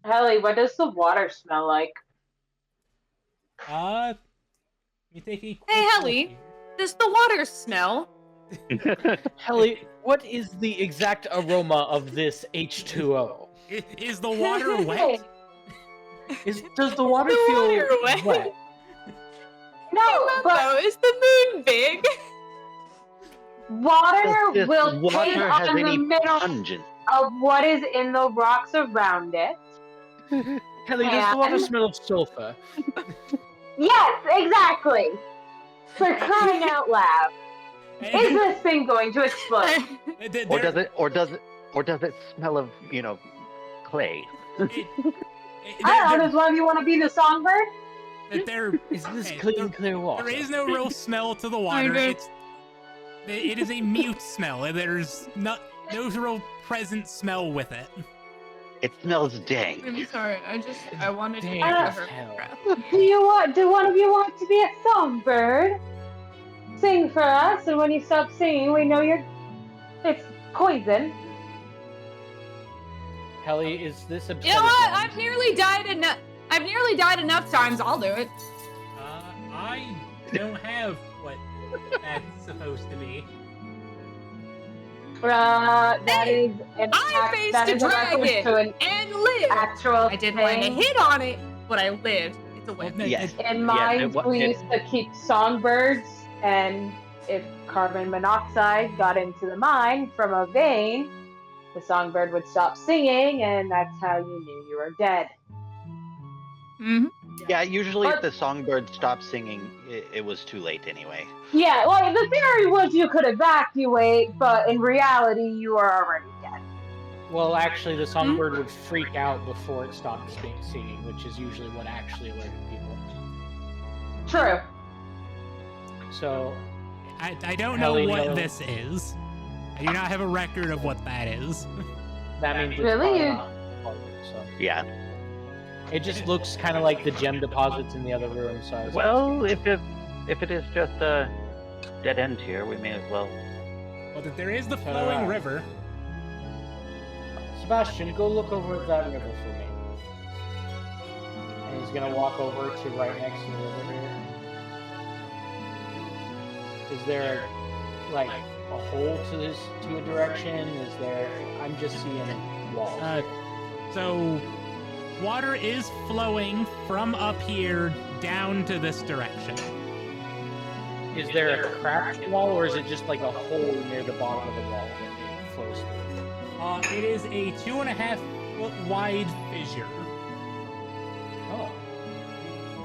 Helly, what does the water smell like? Let me take a quick Hey, look Helly. here. Does the water smell? Helly, what is the exact aroma of this H2O? Is the water wet? Does the water The feel water wet? No, but Hello, is the moon big? water Does this will take water have on the any middle pungent? of what is in the rocks around it. Helly, does the water And- smell of sulfur? Yes, exactly. For crying out loud. Is this thing going to explode? Or does it smell of, clay? I don't know, does one of you want to be the songbird? Is this Hey, clean, clear water? There is no real smell to the water. Okay. It is a mute smell. There's no real present smell with it. It smells dank. I'm sorry, I wanted to Damn, hear her hell. breath. Do one of you want to be a songbird? Sing for us, and when you stop singing, we know it's poison. Helly, is this absurd? You know what? I've nearly died enough times. I'll do it. I don't have what that's supposed to be. That is an I that faced a is reference dragon to an and lived. actual I didn't land a thing. hit on it, but I lived. It's a win. Yes. In mines, we it- used to keep songbirds, and if carbon monoxide got into the mine from a vein, the songbird would stop singing, and that's how you knew you were dead. Mm-hmm. Yeah, usually if But- the songbird stopped singing, it was too late anyway. Yeah, well, the theory was you could evacuate, but in reality, you were already dead. Well, actually, the songbird would freak out before it stopped singing, which is usually what actually alerted people. True. So, I don't know Helly, what no. this is. I do not have a record of what that is. that means it's Really? probably not part of it, so. Yeah. It just looks kind of like the gem deposits in the other room, so I was Well, if it is just a dead end here, we may as well. Well, there is the Turn flowing around. river. Sebastian, go look over at that river for me. And he's gonna walk over to right next to the river here. Is there like a hole to a direction? Is there? I'm just seeing walls. So, water is flowing from up here down to this direction. Is there a cracked wall, or is it just like a hole near the bottom of the wall that it flows through? It is a 2.5 foot wide fissure. Oh.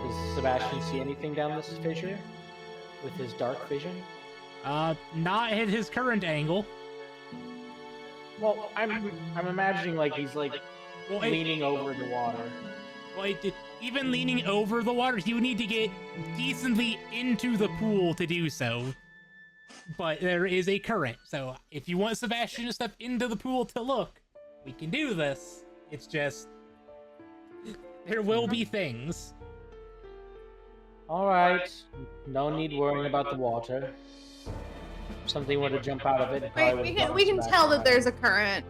Does Sebastian see anything down this fissure with his dark vision? Not at his current angle. Well, I'm imagining like he's like Well, leaning over the water. even leaning over the water, he would need to get decently into the pool to do so. But there is a current, so if you want Sebastian to step into the pool to look, we can do this. It's just... there will be things. Alright. No need worrying about the water. If something were to jump out of it, it probably Wait, would've we brought can us tell back. that there's a current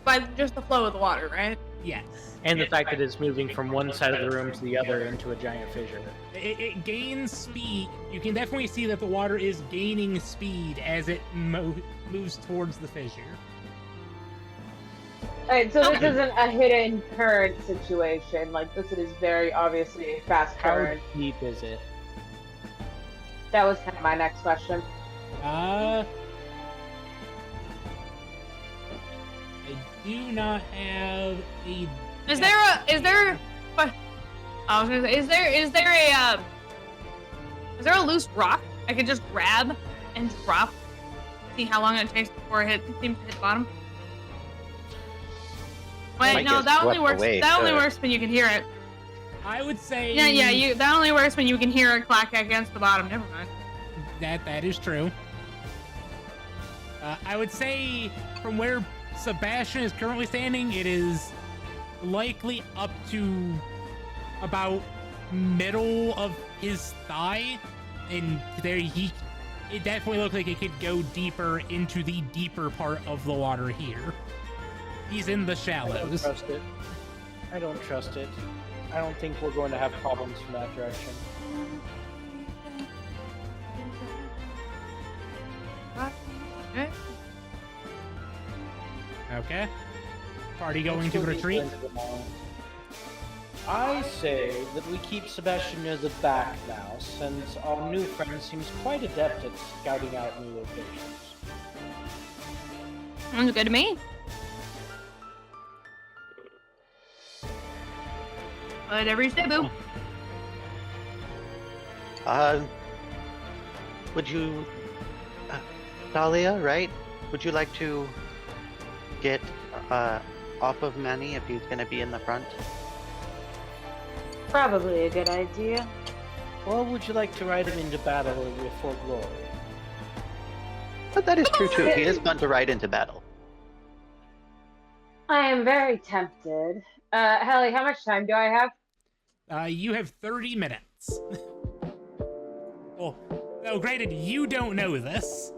by just the flow of the water, right? Yes. And the fact that it's moving from one side of the room to the other into a giant fissure. It gains speed. You can definitely see that the water is gaining speed as it moves towards the fissure. Alright, so this isn't a hidden current situation. Like, this is very obviously a fast How current. deep is it? That was kind of my next question. I do not have a... Is there what? I was gonna say, is there a loose rock I could just grab and drop? See how long it takes before it seems to hit the bottom. Wait, Might no, get that only swept works. away, That only but- works when you can hear it. I would say... Yeah, that only works when you can hear it clack against the bottom. Never mind. That is true. I would say from where Sebastian is currently standing, it is likely up to about middle of his thigh, and there it definitely looks like it could go deeper into the deeper part of the water here. He's in the I don't shallows. trust it. I don't trust it. I don't think we're going to have problems from that direction. Okay. Okay. Party going Let's to go retreat. deeper into the mine. I say that we keep Sebastian near the back now, since our new friend seems quite adept at scouting out new locations. Sounds good to me. Whatever you say, boo. Would you, Dahlia, right? Would you like to get off of Manny if he's gonna be in the front? Probably a good idea. Or would you like to ride him into battle with Fort Glory? But that is true too. He is fun to ride into battle. I am very tempted. Helly, how much time do I have? You have 30 minutes. Well, granted, you don't know this.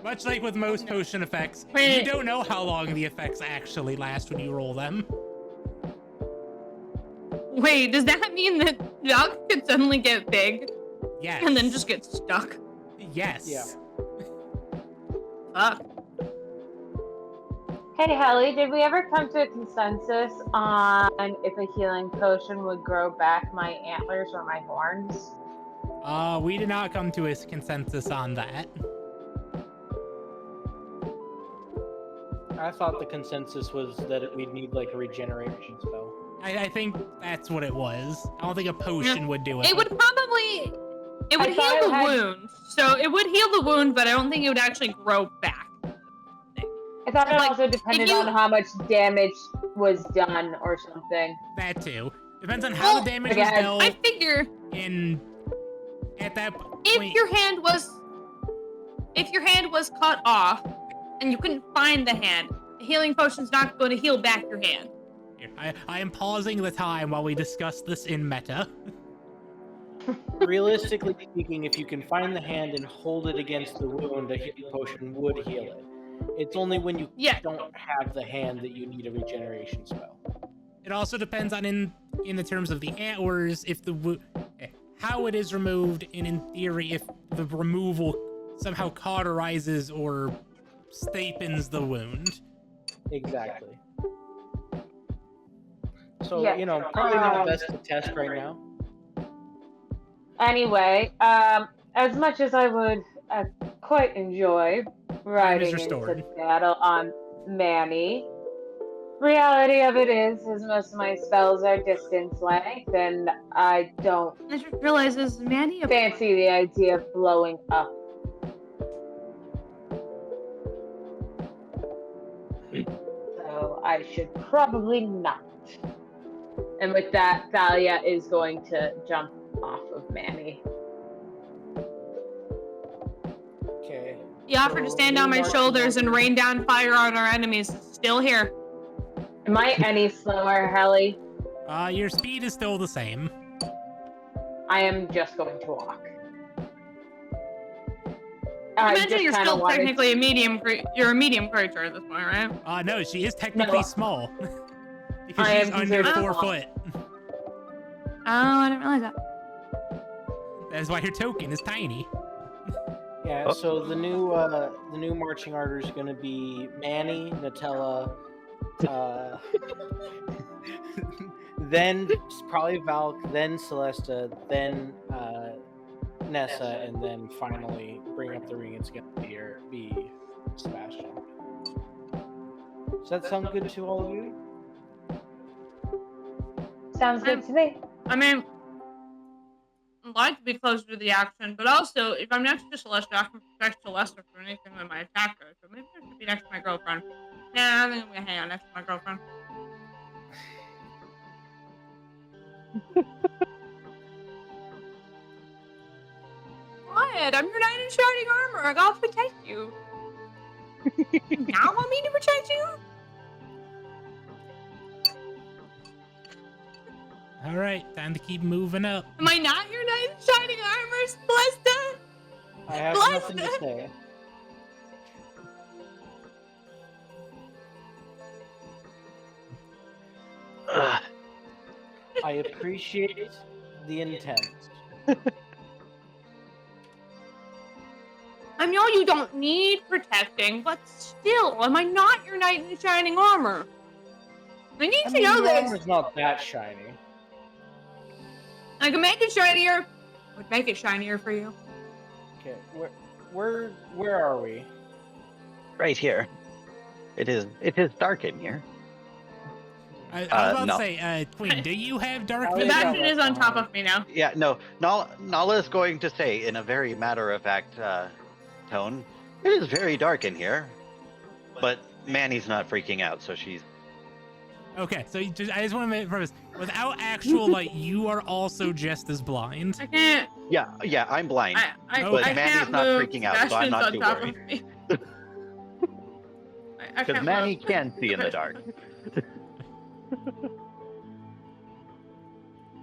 Much like with most potion effects, you Wait. don't know how long the effects actually last when you roll them. Wait, does that mean that Doc could suddenly get big Yes. and then just get stuck? Yes. Yeah. Fuck. Hey, Helly, did we ever come to a consensus on if a healing potion would grow back my antlers or my horns? We did not come to a consensus on that. I thought the consensus was that we'd need like a regeneration spell. I think that's what it was. I don't think a potion would do it. It would probably... It would I thought heal it the had- wound. So it would heal the wound, but I don't think it would actually grow back. I thought it Like, also depended you- on how much damage was done or something. That too. Depends on how Well, the damage was again, dealt I figure at that point. if your hand was cut off and you couldn't find the hand, a healing potion's not going to heal back your hand. I am pausing the time while we discuss this in meta. Realistically speaking, if you can find the hand and hold it against the wound, a healing potion would heal it. It's only when you Yeah. don't have the hand that you need a regeneration spell. It also depends on in the terms of the antlers, if the how it is removed, and in theory, if the removal somehow cauterizes or stapens the wound. Exactly. So, Yeah. you know, probably not best to test right now. Anyway, as much as I would quite enjoy riding restored. into battle on Manny, reality of it is most of my spells are distance length, and I don't I just realized this is Manny. fancy the idea of blowing up. So I should probably not. And with that, Thalia is going to jump off of Manny. Okay. The offer to stand on my shoulders and rain down fire on our enemies is still here. Am I any slower, Helly? Your speed is still the same. I am just going to walk. I I imagine just you're kinda still wanted- technically a medium. You're a medium creature at this point, right? No, she is technically No. small. Because I she's am under considered 4 small. foot. Oh, I didn't realize that. That's why her token is tiny. Yeah, Oh. so the new marching order is going to be Manny, Nutella, then probably Valk, then Celesta, then Nessa, and then finally bring up the ring. It's going to be Sebastian. Does that sound good to all of you? Sounds good to me. I mean, I'd like to be closer to the action, but also, if I'm next to Celeste, I can protect Celeste from anything with my attacker. So maybe I should be next to my girlfriend. Nah, I think I'm gonna hang out next to my girlfriend. What? I'm your knight in shining armor. I'll protect you. Now want me to protect you? All right, time to keep moving up. Am I not your knight in shining armor, Celeste? I have Bless nothing to them. say. Ugh. I appreciate the intent. I know you don't need protecting, but still, am I not your knight in shining armor? I need to know your this. armor's not that shiny. I can make it shinier. Would make it shinier for you. Okay, where are we? Right here. It is dark in here. I was about no. to say, Queen, do you have dark Oh, vision? yeah. Sebastian is on top of me now. Yeah, no. Nala is going to say in a very matter-of-fact tone, it is very dark in here. But Manny's not freaking out, so she's... Okay, so I just want to make a preface. Without actual light, you are also just as blind. I can't. Yeah, I'm blind. But I Manny's can't not move. freaking out, so I'm Sebastian's not on too top worried. of me. I Because can't Manny move. can see in the dark.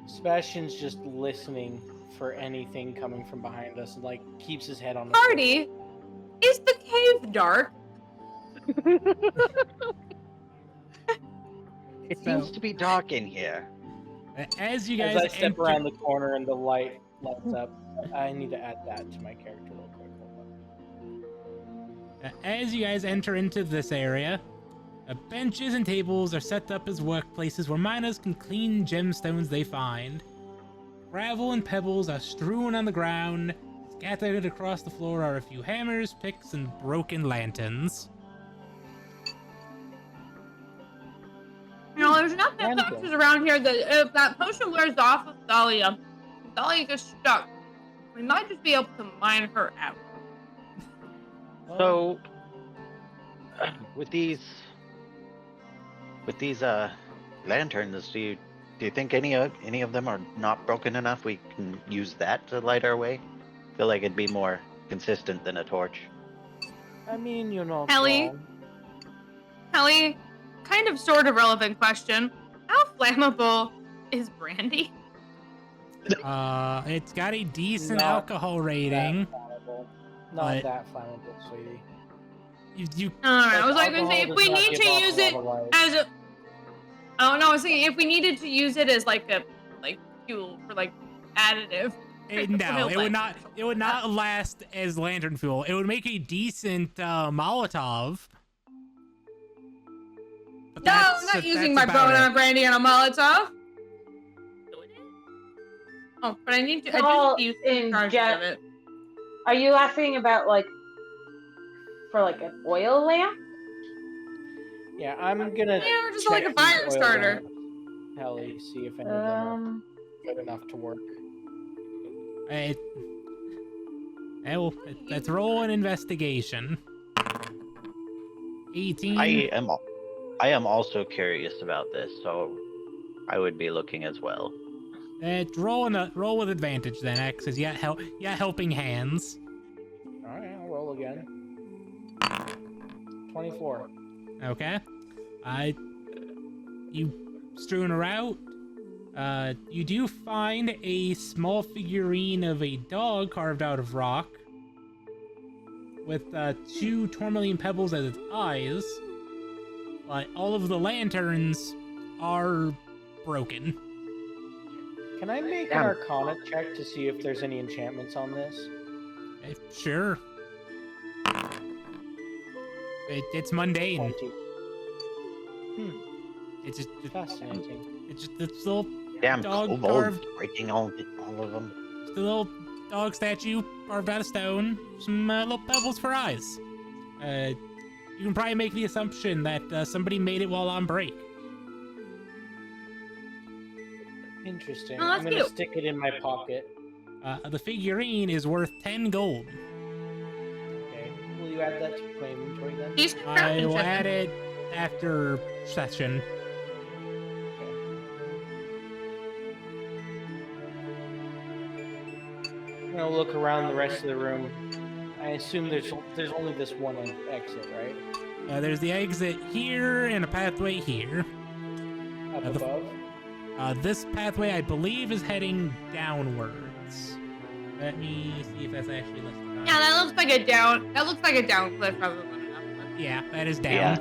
Sebastian's just listening for anything coming from behind us and like keeps his head on the Party, is the cave it's dark. It seems to be dark in here. As you guys As I step enter- around the corner and the light lights up, I need to add that to my character real quick. Hold on. As you guys enter into this area, benches and tables are set up as workplaces where miners can clean gemstones they find. Gravel and pebbles are strewn on the ground. Scattered across the floor are a few hammers, picks, and broken lanterns. You know, there's enough boxes around here that if that potion wears off of Thalia, Thalia gets stuck. We might just be able to mine her out. So, with these lanterns, do you think any of them are not broken enough? We can use that to light our way. Feel like it'd be more consistent than a torch. I mean, you're not Ellie? wrong. Kelly, kind of sort of relevant question. How flammable is brandy? It's got a decent Not alcohol rating. Not but- that flammable, sweetie. You Alright, I was like gonna say, if Alcohol we does not need give to off use a it lot of light. as a... Oh no, I was thinking if we needed to use it as like a fuel for like additive. no, it would not last as lantern fuel. It would make a decent Molotov. But No, I'm not using my bone on a brandy and a Molotov. Oh, but I need to. I Well, just use in charge jet- of it. Are you asking about like for like an oil lamp? Yeah, I'm gonna. Yeah, or just check like a these fire oil starter. lamps, Ellie, see if any of them are good enough to work. Let's roll an investigation. 18. I am also curious about this, so I would be looking as well. Roll with advantage then, X, because you got helping hands. Alright, I'll roll again. 24. Okay. You strewn her out. You do find a small figurine of a dog carved out of rock, with 2 tourmaline pebbles as its eyes. But all of the lanterns are broken. Can I make an Arcana check to see if there's any enchantments on this? Sure. It's mundane. 20. It's just Fascinating. it's just this little Damn, dog kobolds carved, breaking all of them. just a little dog statue carved out of stone. Some little pebbles for eyes. You can probably make the assumption that somebody made it while on break. Interesting. Oh, that's I'm gonna cute. stick it in my pocket. The figurine is worth 10 gold. Okay. Will you add that to my inventory then? Decent I crafting will check. add it after session. I'm gonna look around the rest of the room. I assume there's only this one exit, right? There's the exit here and a pathway here. Up the- above. This pathway, I believe, is heading downwards. Let me see if that's actually listed. on- Yeah, that looks like a down. That looks like a down cliff rather than an up cliff. Yeah, that is down. Yeah.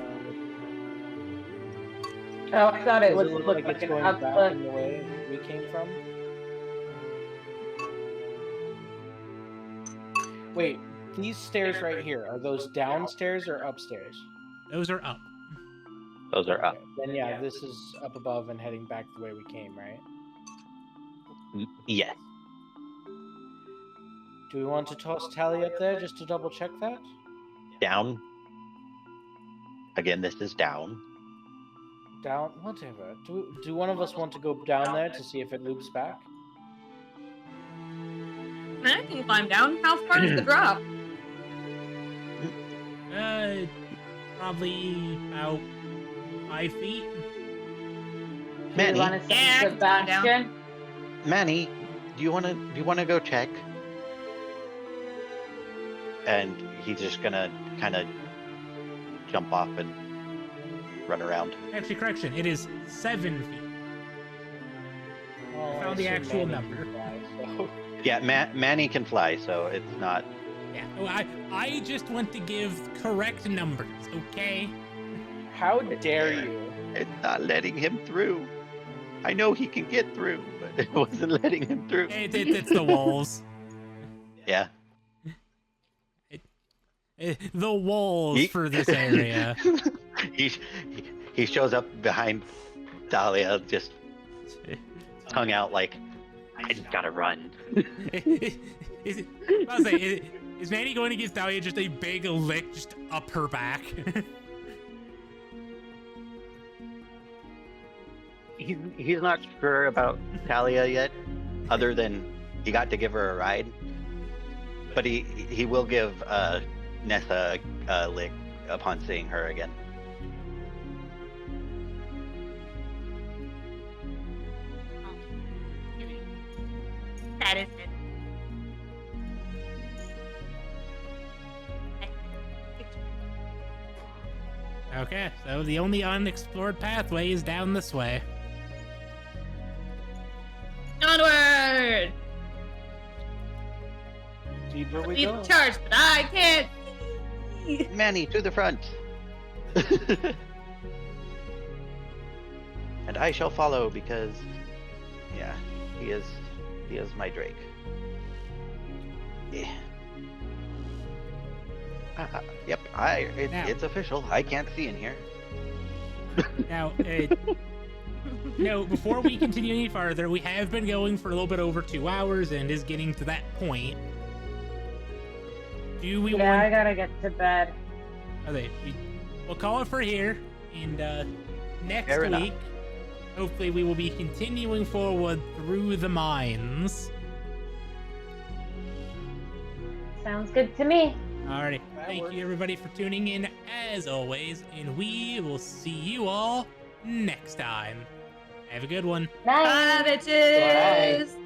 Oh, I thought it Does would it look look like like it's an going back outlet. in the way we came from? Wait, these stairs right here, are those downstairs or upstairs? Those are up. Those are up. Okay, then yeah, this is up above and heading back the way we came, right? Yes. Do we want to toss Tally up there just to double check that? Down. Again, this is down. Down, whatever. Do one of us want to go down there to see if it loops back? I can climb down. How far is the drop? Probably about 5 feet. Do Manny, you want to Yeah, I send can come down. Sebastian? Manny, do you wanna go check? And he's just gonna kind of jump off and run around. Actually, correction, it is 7 feet. Well, Found I the assume actual Manny number. can fly, so- Yeah, Manny can fly, so it's not Yeah, I just want to give correct numbers, okay? How dare you? It's not letting him through. I know he can get through, but it wasn't letting him through. It's the walls. Yeah. The walls for this area. he shows up behind Dahlia, just hung out like, I just gotta run. Is Manny going to give Dahlia just a big lick just up her back? He's not sure about Talia yet, other than he got to give her a ride. But he will give Nessa a lick upon seeing her again. That is it. Okay, so the only unexplored pathway is down this way. Onward! Deeper we Lead go. the charge, but I can't see. Manny, to the front. And I shall follow because, yeah, he is my Drake. Yeah. Yep, it's official. I can't see in here. Now, no, before we continue any farther, we have been going for a little bit over 2 hours and is getting to that point. Do we want... I gotta get to bed. Okay, we'll call it for here, and next Fair enough. week, hopefully we will be continuing forward through the mines. Sounds good to me. Alrighty, That thank works. you everybody for tuning in as always, and we will see you all next time. Have a good one. Night. Bye, bitches!